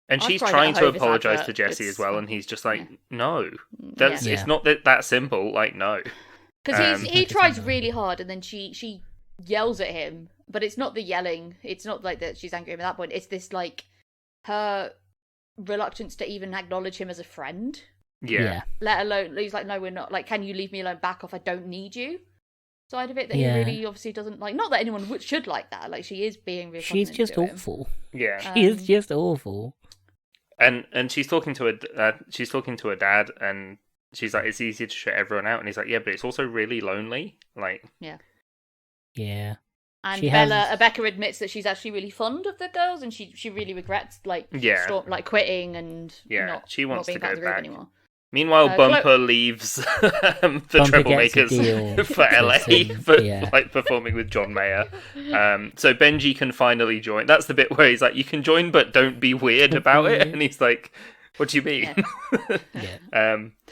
A: and she's trying to apologise to Jesse as well, and he's just like, no, it's not that simple. Like, no.
C: Because he tries really hard, and then she yells at him, but it's not the yelling. It's not like that she's angry at him at that point. It's this like her reluctance to even acknowledge him as a friend.
A: Yeah.
C: Let alone, he's like, no, we're not. Like, can you leave me alone? Back off. I don't need you. Side of it that he really obviously doesn't like. Not that anyone should like that. Like, she is being real.
B: She's just awful.
A: Yeah.
B: She is just awful.
A: And she's talking to her dad, and she's like, it's easy to shut everyone out, and he's like, yeah, but it's also really lonely. Like,
B: yeah.
C: And Becca admits that she's actually really fond of the girls, and she really regrets quitting and
A: she wants
C: not being
A: to go
C: part of the group
A: back
C: anymore.
A: Meanwhile, Bumper leaves the Troublemakers for LA for like performing with John Mayer. So Benji can finally join. That's the bit where he's like, "You can join, but don't be weird about it." And he's like, "What do you mean?"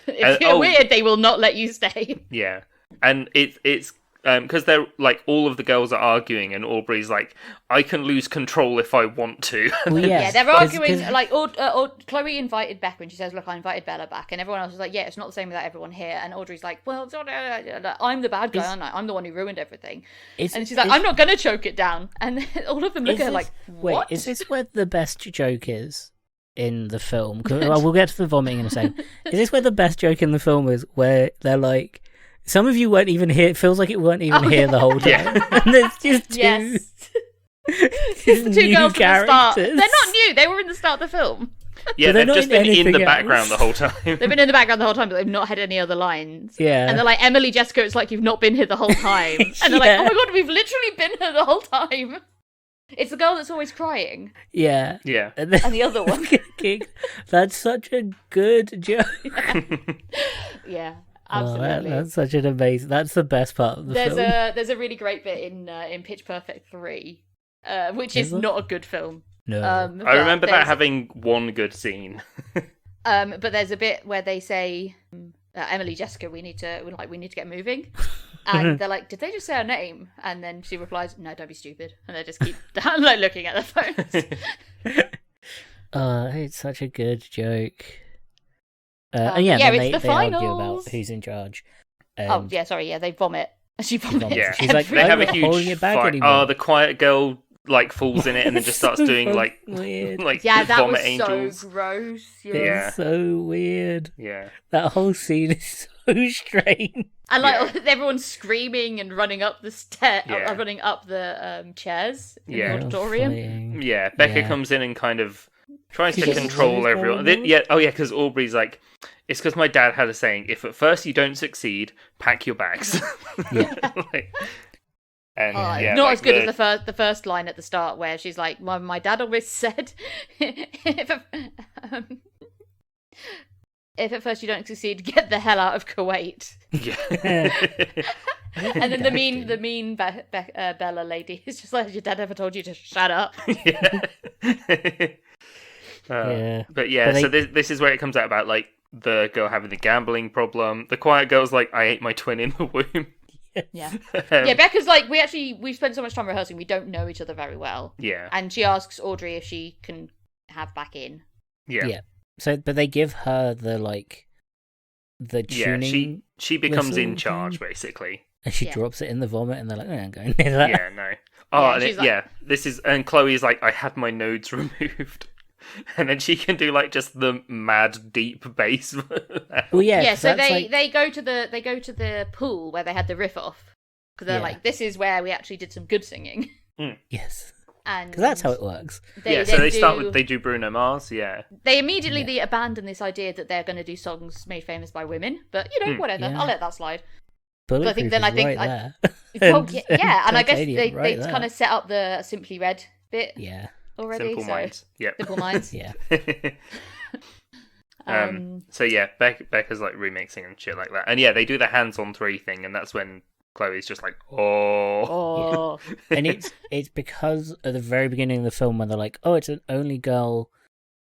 C: If you're weird, they will not let you stay.
A: Yeah, and it's because they're like all of the girls are arguing, and Aubrey's like, "I can lose control if I want to."
B: Well,
C: yeah, they're arguing. Like, Chloe invited Becca, and she says, "Look, I invited Bella back," and everyone else is like, "Yeah, it's not the same without everyone here." And Audrey's like, "Well, I'm the bad guy, aren't I? I'm the one who ruined everything." And she's like, "I'm not gonna choke it down." And all of them look at her like, "What?"
B: Wait, is this where the best joke is in the film? We'll get to the vomiting in a second. Is this where the best joke in the film is, where they're like, some of you weren't even here. It feels like it weren't even here the whole time.
A: Yeah.
B: And there's just two,
C: it's the two girls at the start. They're not new. They were in the start of the film.
A: Yeah, they've just been in the background the whole time.
C: They've been in the background the whole time, but they've not had any other lines.
B: Yeah.
C: And they're like, Emily, Jessica, it's like you've not been here the whole time. And they're like, oh my god, we've literally been here the whole time. It's the girl that's always crying.
B: Yeah.
A: Yeah.
C: And the other one.
B: That's such a good joke.
C: Yeah. Absolutely.
B: That's such an amazing. That's the best part of the film.
C: There's a really great bit in Pitch Perfect 3, which is not a good film.
B: No,
A: I remember that having one good scene.
C: But there's a bit where they say, "Emily, Jessica, we need to get moving," and they're like, "Did they just say our name?" And then she replies, "No, don't be stupid," and they just keep like looking at their phones.
B: It's such a good joke.
C: It's
B: they
C: the finals.
B: argue about who's in charge.
C: They vomit. She vomits.
A: Yeah,
B: she's like,
A: they have a
B: holding
A: huge
B: it back
A: fight.
B: anymore.
A: Oh, the quiet girl like falls in it and then just starts doing like
B: weird.
A: like
C: that
A: vomit
C: was
A: angels.
C: So gross.
B: It's so weird.
A: Yeah,
B: that whole scene is so strange.
C: And everyone's screaming and running up the running up the chairs in the auditorium.
A: Yeah, Becca comes in and kind of tries to control everyone. Because Aubrey's like, it's because my dad had a saying: if at first you don't succeed, pack your bags.
B: Yeah.
C: Not as good as the first line at the start, where she's like, "My dad always said, if at first you don't succeed, get the hell out of Kuwait."
A: Yeah.
C: And then the mean Bella lady is just like, "Has your dad ever told you to shut up?" So this is where it comes out about like the girl having the gambling problem. The quiet girl's like, "I ate my twin in the womb." Yeah. Becca's like, we spent so much time rehearsing, we don't know each other very well.
A: Yeah.
C: And she asks Audrey if she can have back in.
A: Yeah.
B: So, but they give her the tuning.
A: She becomes in charge basically.
B: And she drops it in the vomit, and they're like, I'm going near that.
A: Yeah, no. This is, and Chloe's like, I had my nodes removed. And then she can do like just the mad deep bass.
B: Well, yeah.
C: Yeah, so they go to the pool where they had the riff off, because they're like, this is where we actually did some good singing.
B: Yes,
C: and
B: because that's how it works.
A: They do Bruno Mars. Yeah,
C: they immediately abandon this idea that they're going to do songs made famous by women, but whatever. Yeah. I'll let that slide.
B: I think I
C: guess they kind of set up the Simply Red bit.
B: Yeah.
C: Already,
A: Simple Minds. Yep.
C: Simple Minds.
B: Yeah.
A: Becca's like remixing and shit like that, and they do the hands-on 3 thing, and that's when Chloe's just like, oh.
B: And it's because at the very beginning of the film when they're like, oh, it's an only girl,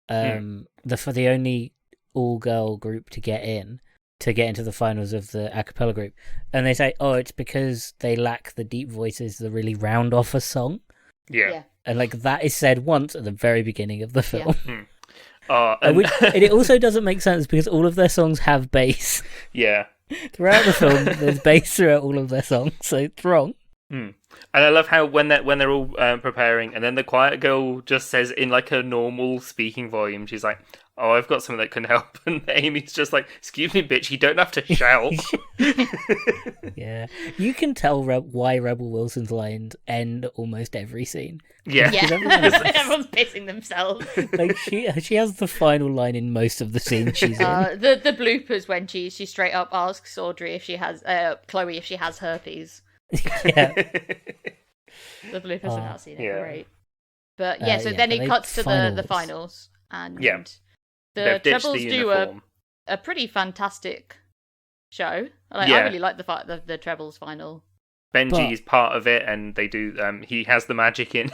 B: for the only all-girl group to get into the finals of the a cappella group, and they say, oh, it's because they lack the deep voices that really round off a song.
A: Yeah.
B: And like that is said once at the very beginning of the film.
A: Yeah.
B: And it also doesn't make sense because all of their songs have bass.
A: Yeah.
B: Throughout the film, there's bass throughout all of their songs, so it's wrong.
A: And I love how when they're all preparing, and then the quiet girl just says in like a normal speaking volume, she's like, "Oh, I've got something that can help," and Amy's just like, "Excuse me, bitch, you don't have to shout."
B: Yeah, you can tell why Rebel Wilson's lines end almost every scene.
A: Yeah,
C: Yeah, everyone's pissing themselves.
B: Like she has the final line in most of the scenes she's in.
C: The bloopers when she straight up asks Audrey if she has Chloe if she has herpes.
B: Yeah,
C: The bloopers from that scene are great. But so
B: yeah,
C: then
B: but
C: it cuts to the finals, and the
A: They've ditched
C: Trebles
A: the
C: do
A: uniform.
C: a pretty fantastic show. Like,
A: Yeah.
C: I really like the Trebles final.
A: Benji is part of it, and they do. He has the magic in.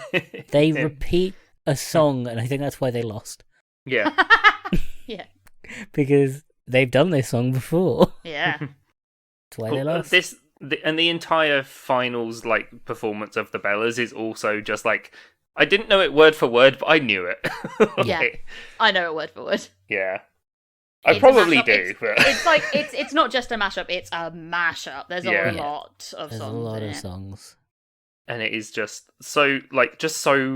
B: they
A: him.
B: repeat a song, and I think that's why they lost,
A: Yeah,
C: Yeah,
B: because they've done this song before.
C: yeah.
B: That's why they lost.
A: The entire finals like performance of the Bellas is also just like, I didn't know it word for word, but I knew it.
C: Yeah. I know it word for word.
A: Yeah. I
C: It's a
A: probably
C: mashup.
A: do, but
C: It's like it's not just a mashup; it's a mashup. There's
A: Yeah.
C: a lot of
B: There's
C: songs.
B: a lot
C: in
B: of
C: it.
B: songs.
A: and it is just so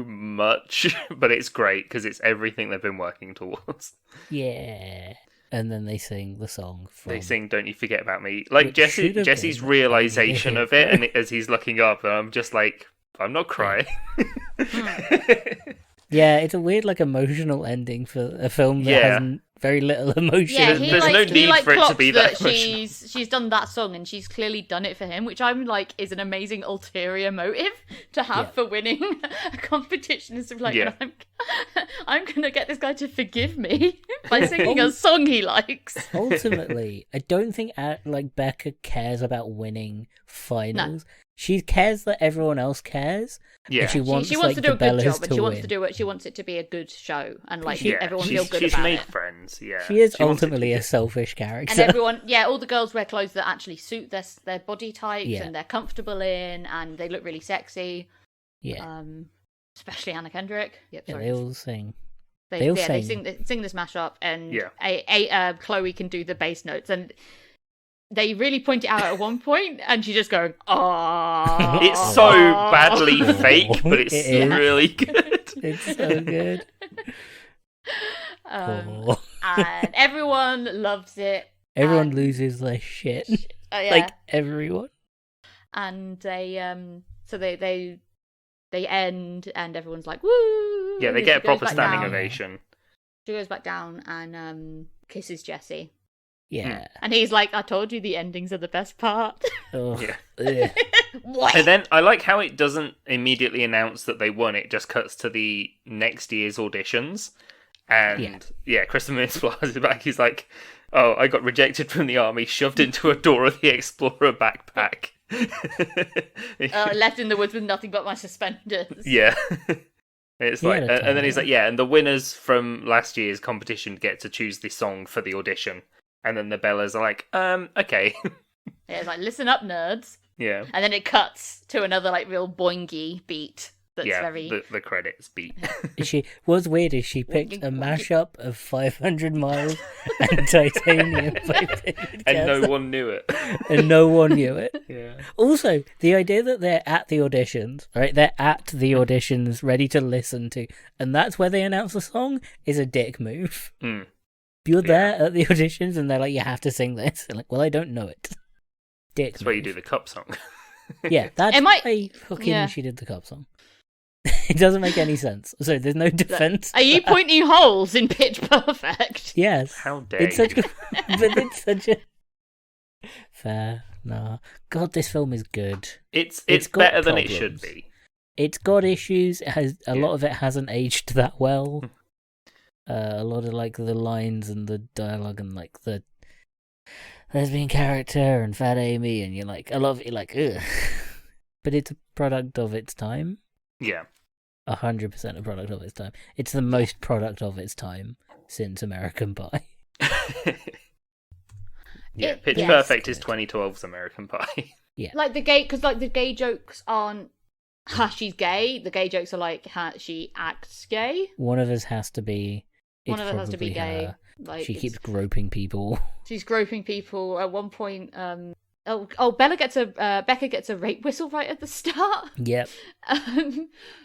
A: much, but it's great because it's everything they've been working towards.
B: Yeah, and then they sing the song.
A: They sing "Don't You Forget About Me," like
B: Which should have
A: Jesse's
B: been
A: realization
B: Only
A: of it,
B: Here.
A: and as he's looking up, and I'm just like, I'm not crying.
B: Yeah, it's a weird, like, emotional ending for a film that
A: Yeah.
B: has very little emotion.
C: Yeah,
A: There's no need for it to
C: clocks
A: be that emotional.
C: she's done that song and she's clearly done it for him, which I'm like is an amazing ulterior motive to have
B: Yeah.
C: for winning a competition. Is like,
A: Yeah.
C: I'm gonna get this guy to forgive me by singing a song he likes.
B: Ultimately, I don't think like Becca cares about winning finals. She cares that everyone else cares.
A: Yeah,
B: And she wants,
C: She wants
B: like,
C: to do a
B: the
C: good
B: Bellas
C: job, and
B: to
C: she wants
B: win.
C: to do it. She wants it to be a good show, and like
A: yeah.
C: everyone
A: she's,
C: feel good
A: she's
C: about
A: made
C: it.
A: friends. Yeah,
B: She is
A: She wants it to
B: ultimately
A: be
B: a
A: good.
B: selfish character.
C: And everyone, all the girls wear clothes that actually suit their body types
B: Yeah.
C: and they're comfortable in, and they look really sexy.
B: Yeah,
C: Especially Anna Kendrick. Yep,
B: yeah,
C: sorry.
B: they all sing.
C: They
B: they all
C: sing
B: sing.
C: this mashup, and
A: Yeah.
C: Chloe can do the bass notes, and they really point it out at one point, and she's just going, "Oh,
A: It's so badly fake, but it's
B: It is.
A: really good.
B: It's so good. Oh.
C: And everyone loves it.
B: Everyone
C: and-
B: loses their shit.
C: Yeah.
B: Like, everyone.
C: And they end, and everyone's like, "Woo!"
A: Yeah, they
C: And
A: get
C: she
A: a
C: goes
A: proper
C: back
A: standing
C: down.
A: ovation.
C: She goes back down and kisses Jesse,
B: Yeah.
C: and he's like, "I told you the endings are the best part."
B: Ugh.
A: Yeah.
B: Ugh.
C: What?
A: And then I like how it doesn't immediately announce that they won. It just cuts to the next year's auditions. And Kristen Mintz is back. He's like, "Oh, I got rejected from the army, shoved into a Dora the Explorer backpack."
C: Left in the woods with nothing but my suspenders.
A: Yeah. It's
B: He
A: like,
B: had a
A: and then he's
B: time.
A: like, and the winners from last year's competition get to choose the song for the audition. And then the Bellas are like, okay.
C: Yeah, it's like, "Listen up, nerds."
A: Yeah.
C: And then it cuts to another like real boingy beat that's
A: Yeah,
C: very
A: the credits beat.
B: What's weird is she picked a mashup of 500 Miles and Titanium by David
A: And no
B: Guetta,
A: one knew it.
B: and no one knew it.
A: Yeah.
B: Also, the idea that they're at the auditions, right? They're at the auditions ready to listen to, and that's where they announce the song is a dick move.
A: Mm.
B: You're there at the auditions and they're like, "You have to sing this." And like, "Well, I don't know it." Dick
A: That's where you
B: move.
A: do the cup song.
B: Yeah, that's
C: It might-
B: why fucking
C: yeah.
B: she did the cup song. It doesn't make any sense. So there's no defense.
C: Are you pointing holes in Pitch Perfect?
B: Yes.
A: How dare
B: It's such
A: you?
B: but it's such a fair. Nah. God, this film is good.
A: It's
B: got
A: better than it should
B: problems.
A: be.
B: It's got issues. It has a
A: Yeah.
B: lot of it hasn't aged that well. A lot of like the lines and the dialogue and like the lesbian character and Fat Amy, and you're like, a lot of it, you're like, ugh. But it's a product of its time.
A: Yeah.
B: 100% a product of its time. It's the most product of its time since American Pie.
A: Yeah,
C: It-
A: Pitch
C: yes.
A: Perfect is 2012's American Pie.
C: Like the gay, because like the gay jokes aren't "ha, she's gay." The gay jokes are like "ha, she acts gay."
B: One of us has to be.
C: One
B: it's
C: of us has to be
B: probably
C: gay.
B: her.
C: Like
B: She
C: it's-
B: keeps groping people.
C: she's groping people. At one point, Becca gets a rape whistle right at the start.
B: Yep.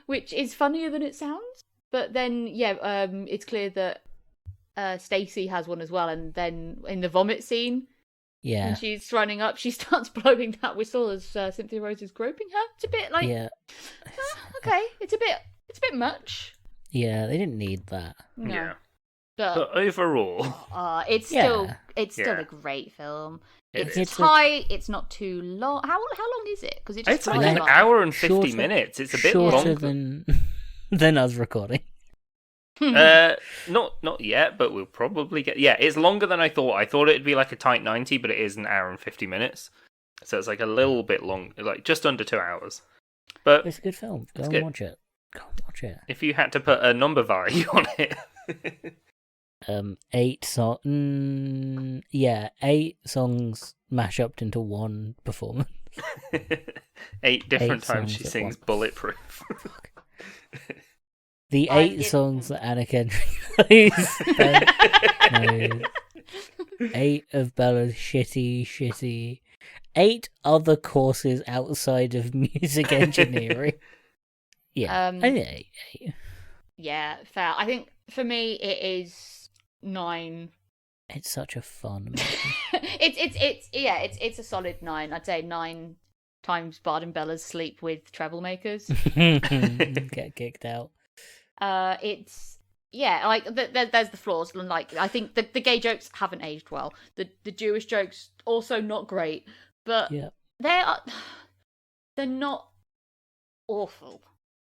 C: Which is funnier than it sounds. But then, it's clear that Stacy has one as well. And then in the vomit scene,
B: Yeah.
C: when she's running up, she starts blowing that whistle as Cynthia Rose is groping her. It's a bit like,
B: Yeah.
C: okay, it's a bit much.
B: Yeah, they didn't need that.
C: No.
A: Yeah.
C: But
A: But overall,
C: it's
B: Yeah.
C: still
A: Yeah.
C: a great film.
A: It
C: It's
A: is.
C: tight. It's not too long. How long is it? Because it just
A: it's like
C: flies
A: an
C: by.
A: hour and 50
B: Shorter-
A: minutes. It's a bit
B: Shorter
A: longer.
B: than us recording.
A: Not yet, but we'll probably get. Yeah, it's longer than I thought. I thought it'd be like a tight 90, but it is an hour and 50 minutes. So it's like a little bit long, like just under 2 hours. But
B: It's a good film. Go
A: It's
B: and
A: good.
B: watch it. Go and watch it.
A: if you had to put a number value on it,
B: 8 songs. Yeah, 8 songs mashed up into one performance.
A: 8 different
B: 8
A: times
B: songs
A: she
B: at
A: sings
B: once.
A: Bulletproof.
B: The
C: I
B: 8
C: did-
B: songs that Anna Kendrick plays. 8 of Bella's shitty. 8 other courses outside of music engineering. Yeah,
C: Um,
B: I think 8.
C: Yeah, fair. I think for me it is 9.
B: It's such a fun movie.
C: it's a solid 9. I'd say 9 times Bard and Bella's sleep with troublemakers.
B: Get kicked out.
C: It's like there's the flaws. And like I think the gay jokes haven't aged well. The Jewish jokes also not great, but
B: Yeah.
C: they're not awful.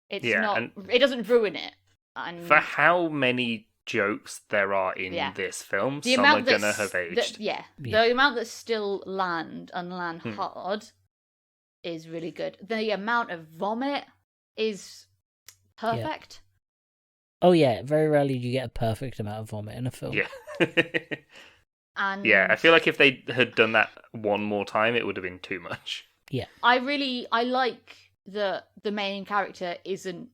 C: It's
A: Yeah,
C: not.
A: and-
C: It doesn't ruin it. And
A: For how many jokes there are in
C: Yeah.
A: this film,
C: the
A: some are
C: amount
A: gonna
C: that's
A: have aged.
C: the amount that still land
A: Hmm.
C: hard is really good. The amount of vomit is perfect.
B: Oh yeah, very rarely do you get a perfect amount of vomit in a film.
A: Yeah.
C: And
A: Yeah, I feel like if they had done that one more time, it would have been too much.
C: I like that the main character isn't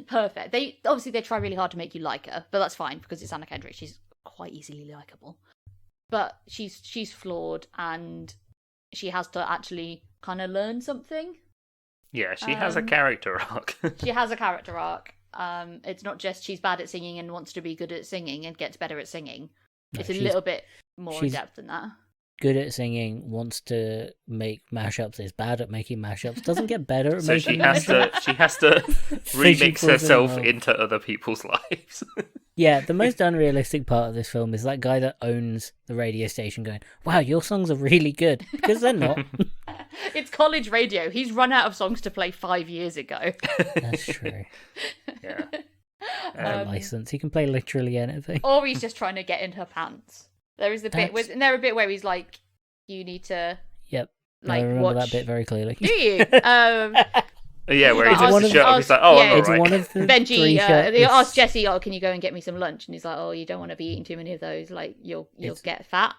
C: perfect. They try really hard to make you like her, but that's fine because it's Anna Kendrick. She's quite easily likable. But she's flawed and she has to actually kind of learn something.
A: Yeah, she has a
C: Um,
A: character arc.
C: She has a character arc. It's not just she's bad at singing and wants to be good at singing and gets better at singing.
B: No,
C: It's a
B: she's
C: little bit more in
B: she's-
C: depth than that.
B: Good at singing, wants to make mashups, is bad at making mashups, doesn't get better at
A: So
B: making
A: she has
B: mashups.
A: to
B: So she
A: remix
B: falls in
A: herself
B: love.
A: into other people's lives.
B: Yeah, the most unrealistic part of this film is that guy that owns the radio station going, "Wow, your songs are really good," because they're not.
C: It's college radio. He's run out of songs to play 5 years ago.
B: That's true.
A: Yeah.
B: License. He can play literally anything.
C: Or he's just trying to get in her pants. There is the bit
B: That's-
C: isn't there a bit where he's like, you need to
B: Yep.
C: like
B: I remember
C: watch
B: that bit very clearly.
C: Do you?
A: Yeah, where he
C: It's
A: takes
C: one
A: the
C: of-
A: shirt off. He's like, "Oh,
C: yeah,
A: I'm
B: It's
A: alright."
B: one of the
C: Benji,
B: three
C: they
B: shirts.
C: asked Jesse, "Oh, can you go and get me some lunch?" And he's like, "Oh, you don't want to be eating too many of those. Like, you'll
B: It's-
C: get fat."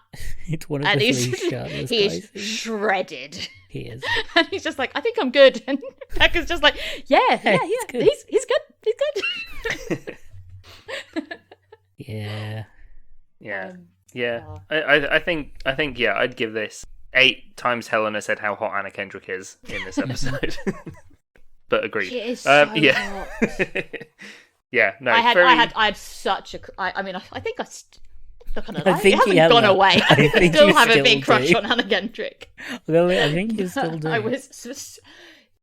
B: It's one of
C: And
B: the
C: he's
B: three shirtless
C: he
B: guys.
C: is shredded,
B: He is.
C: and he's just like, "I think I'm good." And Becca's just like, "Yeah,
B: He's good.
C: he's good.
B: Yeah.
A: Yeah.
C: Um,
A: Yeah,
C: yeah.
A: I think yeah, I'd give this 8 times Helena said how hot Anna Kendrick is in this episode. But agreed.
C: She is so
A: yeah,
C: hot.
A: yeah. No,
C: I
A: very...
C: had such a. I mean, I think I. Not gonna
B: I
C: lie,
B: think
C: it
B: you
C: hasn't
B: have
C: gone
B: that.
C: away.
B: I
C: I
B: think
C: still
B: you
C: have a
B: still
C: big crush
B: do.
C: on Anna Kendrick.
B: Well, I think you still do.
C: I was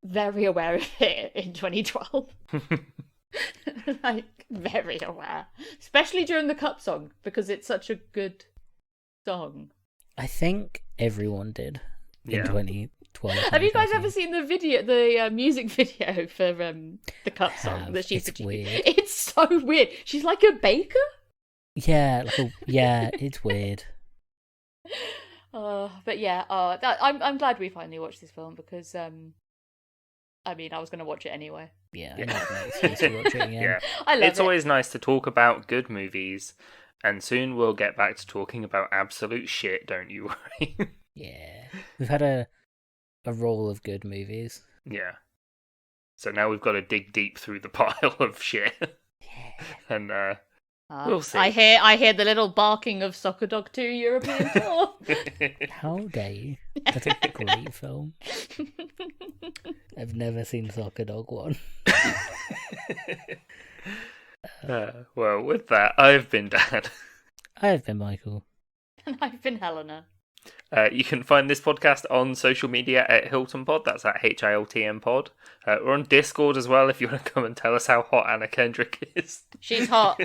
C: very aware of it in 2012. Like, very aware. Especially during the Cup song, because it's such a good song.
B: I think everyone did in
A: Yeah.
B: 2012.
C: Have you guys
B: 2013.
C: ever seen the video, the music video for the Cup song
B: have.
C: that she's
B: It's
C: produced?
B: weird.
C: It's so weird. She's like a baker.
B: Yeah, yeah, it's weird.
C: But yeah, I'm glad we finally watched this film because I mean, I was going to watch it anyway.
B: Yeah,
A: Yeah.
B: I have no excuse to watch it again.
A: Yeah,
C: I love
A: it's
C: it.
A: always nice to talk about good movies, and soon we'll get back to talking about absolute shit. Don't you worry.
B: Yeah. We've had a roll of good movies.
A: Yeah. So now we've got to dig deep through the pile of shit. And We'll see.
C: I hear the little barking of Soccer Dog 2 European tour.
B: How dare you? That's a great film. I've never seen Soccer Dog 1.
A: Well, with that, I've been Dan.
B: I have been Michael.
C: And I've been Helena.
A: You can find this podcast on social media at Hilton Pod. That's at HILTM Pod. We're on Discord as well if you want to come and tell us how hot Anna Kendrick is.
C: She's hot.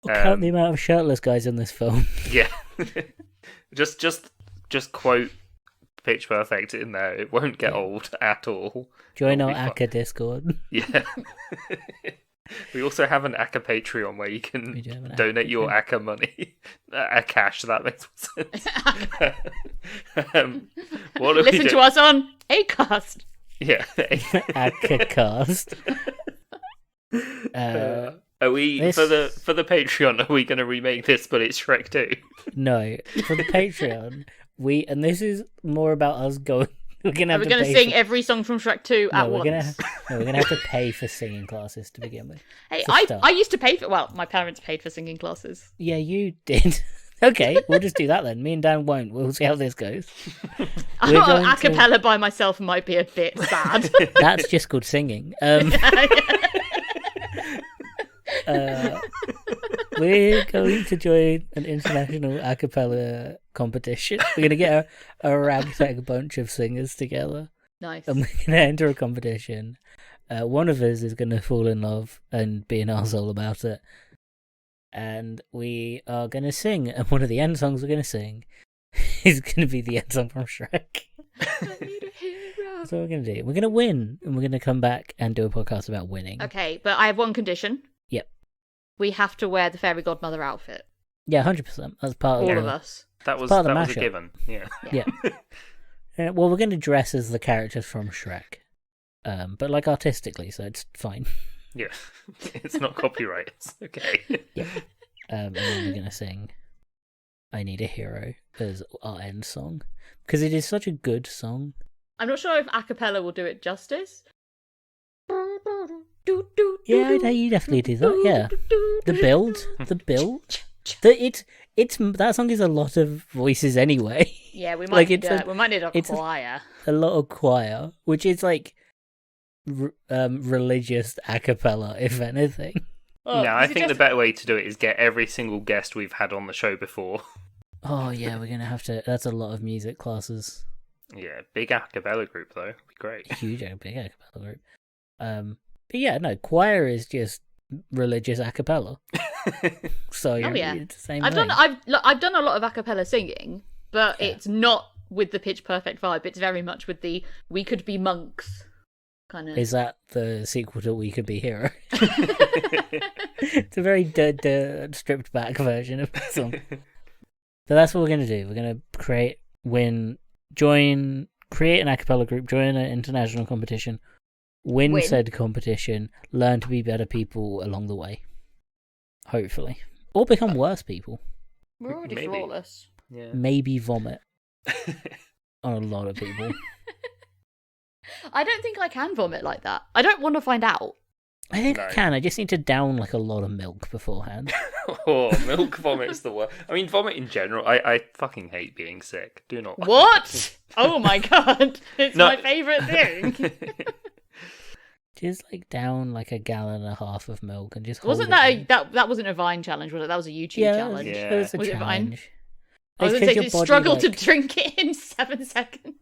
B: Count the amount of shirtless guys in this film.
A: Yeah. just quote Pitch Perfect in there. It won't get old at all.
B: Join
A: It'll
B: our
A: be fun.
B: Akka Discord.
A: Yeah. We also have an Akka Patreon where you can
B: We do have an Akka
A: donate your
B: Patreon.
A: Akka money. Cash, that makes more sense. What are we
C: Listen to
A: doing?
C: us on Acast.
A: Yeah.
B: Akka Cast.
A: Are we
B: this-
A: for the Patreon? Are we going to remake this, but it's Shrek 2?
B: No, for the Patreon, and this is more about us going. We're gonna
C: Are
B: have
C: we
B: to
C: going to
B: pay
C: sing
B: for-
C: every song from Shrek 2
B: No,
C: at
B: we're
C: once?
B: gonna have to pay for singing classes to begin with.
C: Hey,
B: for
C: I
B: start.
C: used to pay for... Well, my parents paid for singing classes.
B: Yeah, you did. Okay, we'll just do that then. Me and Dan won't. We'll see how this goes.
C: A
B: going to-
C: cappella by myself might be a bit sad.
B: That's just good singing. We're going to join an international a cappella competition. We're going to get a ragtag bunch of singers together,
C: Nice.
B: and we're going to enter a competition. One of us is going to fall in love and be an arsehole about it, and we are going to sing. And one of the end songs we're going to sing is going to be the end song from Shrek.
C: I need a hero.
B: That's what we're going to do. We're going to win, and we're going to come back and do a podcast about winning.
C: Okay, but I have one condition.
B: Yep.
C: We have to wear the fairy godmother outfit.
B: Yeah, 100%. That's part of
C: All
B: the...
C: of us.
A: That was
B: part of the
A: a
B: mashup.
A: given. Yeah.
B: Yeah. Well, we're going to dress as the characters from Shrek, but like artistically, so it's fine.
A: Yeah. It's not copyright. It's okay.
B: And then we're going to sing "I Need a Hero" as our end song because it is such a good song.
C: I'm not sure if a cappella will do it justice.
B: Yeah, you definitely do that. Yeah, the build. That song is a lot of voices anyway.
C: Yeah, we
B: Like,
C: might
B: it's
C: we might need a
B: it's a-
C: choir.
B: A lot of choir, which is like religious a cappella, if anything.
C: Oh,
A: No, I
C: is it
A: think the
C: just-
A: better way to do it is get every single guest we've had on the show before.
B: Oh yeah, we're gonna have to. That's a lot of music classes.
A: Yeah, big a cappella group though. Be great.
B: Huge, big a cappella group. But yeah, no, choir is just religious a cappella. So
C: yeah.
B: it's the same
C: I've
B: thing.
C: done a lot of a cappella singing, but
B: Yeah.
C: it's not with the Pitch Perfect vibe. It's very much with the we could be monks kind of.
B: Is that the sequel to We Could Be Hero? It's a very stripped back version of the song. So that's what we're gonna do. We're gonna create an a cappella group, join an international competition, win said competition, learn to be better people along the way. Hopefully. Or become worse people.
C: We're already
A: Maybe.
C: flawless.
A: Yeah.
B: Maybe vomit on a lot of people.
C: I don't think I can vomit like that. I don't want to find out.
B: I think
A: No.
B: I can. I just need to down like a lot of milk beforehand.
A: Oh, milk vomit's the worst. I mean, vomit in general. I fucking hate being sick. Do not.
C: What? Oh my god! It's
A: No.
C: my favourite thing.
B: Just like down like a gallon and a half of milk and just
C: Wasn't
B: hold
C: that
B: it in.
C: that wasn't a Vine challenge, was it? That was a YouTube
B: Yeah,
C: challenge.
A: Yeah.
B: it was a
C: Was it Vine?
B: challenge.
C: I was
B: It's
C: going to
B: 'cause
C: say,
B: your
C: did it
B: body,
C: struggle to
B: like-
C: drink it in 7 seconds?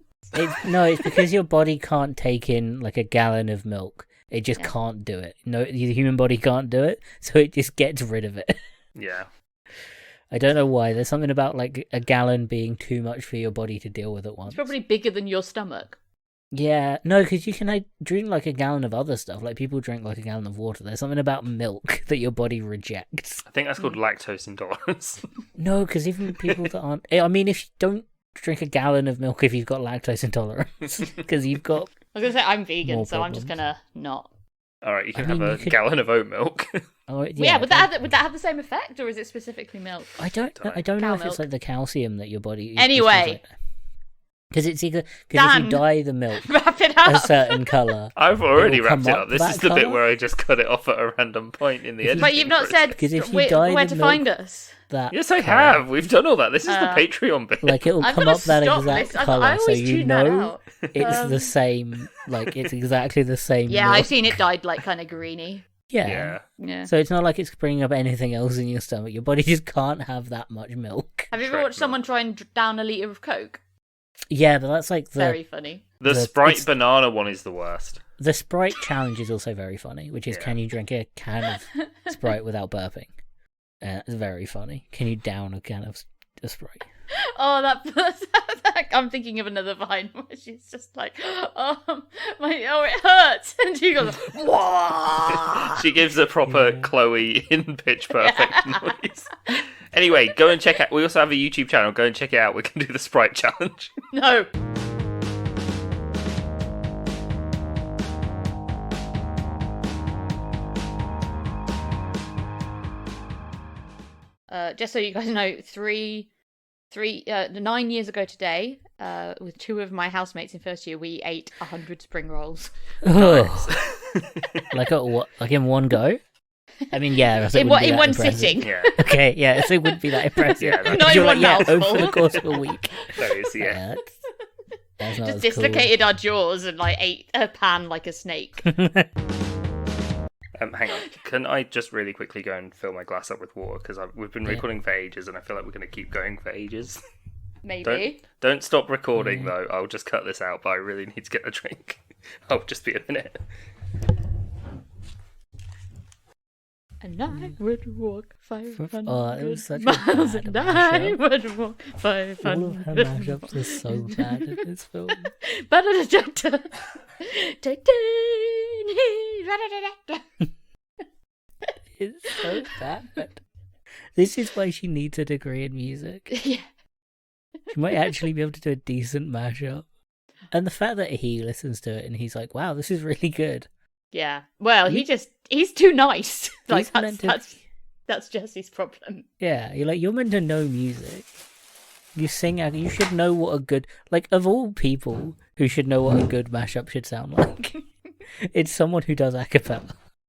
B: No, it's because your body can't take in like a gallon of milk. It just
C: Yeah.
B: can't do it. No, the human body can't do it, so it just gets rid of it.
A: Yeah.
B: I don't know why. There's something about like a gallon being too much for your body to deal with at once.
C: It's probably bigger than your stomach.
B: Yeah, no, because you can like, drink like a gallon of other stuff. Like people drink like a gallon of water. There's something about milk that your body rejects.
A: I think that's called lactose intolerance.
B: No, because even people that aren't... I mean, if you don't drink a gallon of milk if you've got lactose intolerance, because you've got...
C: I was going to say, I'm vegan,
B: More
C: so I'm just going
B: problems.
C: to not.
A: All right, you can
B: I mean,
A: have
B: you
A: a
B: could-
A: gallon of oat milk.
B: Oh,
C: Yeah, would that have the same effect, or is it specifically milk?
B: I don't know
C: Cow
B: if it's
C: milk.
B: like the calcium that your body...
C: Anyway.
B: Because if you
C: Dan.
B: dye the milk
C: Wrap it
B: a
C: up.
B: certain colour,
A: I've already
B: It'll
A: wrapped
B: come
A: it
B: up
A: up. This
B: that
A: is the bit
B: colour?
A: where I just cut it off at a random point in the editing.
C: But you've not said
B: Because if you
C: where,
B: dye
C: where
B: the
C: to
B: milk-
C: find us.
B: that
A: Yes, I
B: colour,
A: have. We've done all that. This is the Patreon bit.
B: Like it'll
C: I'm
B: come
C: gonna
B: up that
C: stop
B: exact
C: this. I
B: colour, so
C: always
B: you
C: tune that
B: know
C: out.
B: it's the same. Like it's exactly the same.
C: Yeah,
B: milk.
C: I've seen it dyed like kind of greeny.
B: Yeah.
A: Yeah.
C: Yeah.
B: So it's not like it's bringing up anything else in your stomach. Your body just can't have that much milk.
C: Have you ever
A: Shrek
C: watched someone try and down a litre of Coke?
B: Yeah, but that's like
C: Very funny.
A: The
B: the-
A: Sprite
B: it's-
A: banana one is the worst.
B: the Sprite challenge is also very funny, which is
A: Yeah.
B: can you drink a can of Sprite without burping? It's very funny. Can you down a can of Sprite?
C: Oh, I'm thinking of another Vine where she's just like, oh, it hurts. And she goes, whoa.
A: She gives a proper Chloe in Pitch Perfect noise. Anyway, go and check out. We also have a YouTube channel. Go and check it out. We can do the Sprite challenge.
C: No. Just so you guys know, 9 years ago today, with two of my housemates in first year, we ate 100 spring rolls.
B: Like in one go? I mean, yeah. So it
C: In
B: wouldn't be that
C: one
B: impressive.
C: sitting.
A: Yeah,
B: Okay, yeah. So it wouldn't be that impressive.
A: Yeah, that's-
C: Not in
B: You're
C: one
B: like, over
C: mouthful.
B: the course of a week.
A: that is, yeah.
B: That's not
C: Just
B: as
C: dislocated our jaws and like ate a pan like a snake.
B: cool.
A: Hang on. Can I just really quickly go and fill my glass up with water? Because we've been
B: Yeah.
A: recording for ages and I feel like we're going to keep going for ages.
C: Maybe.
A: Don't stop recording, though. I'll just cut this out, but I really need to get a drink. I'll just be a minute.
C: And I would walk 500
B: Oh, it was such a
C: miles,
B: bad
C: and I
B: mashup.
C: would walk 500
B: All of her mashups are so bad in this film.
C: But a doctor.
B: It's so bad. This is why she needs a degree in music.
C: Yeah.
B: She might actually be able to do a decent mashup. And the fact that he listens to it and he's like, wow, this is really good.
C: Yeah. Well, he's too nice. Like
B: He's meant to-
C: that's Jesse's problem.
B: Yeah, you're meant to know music. You sing out, you should know what a good, like, of all people who should know what a good mashup should sound like, it's someone who does a cappella.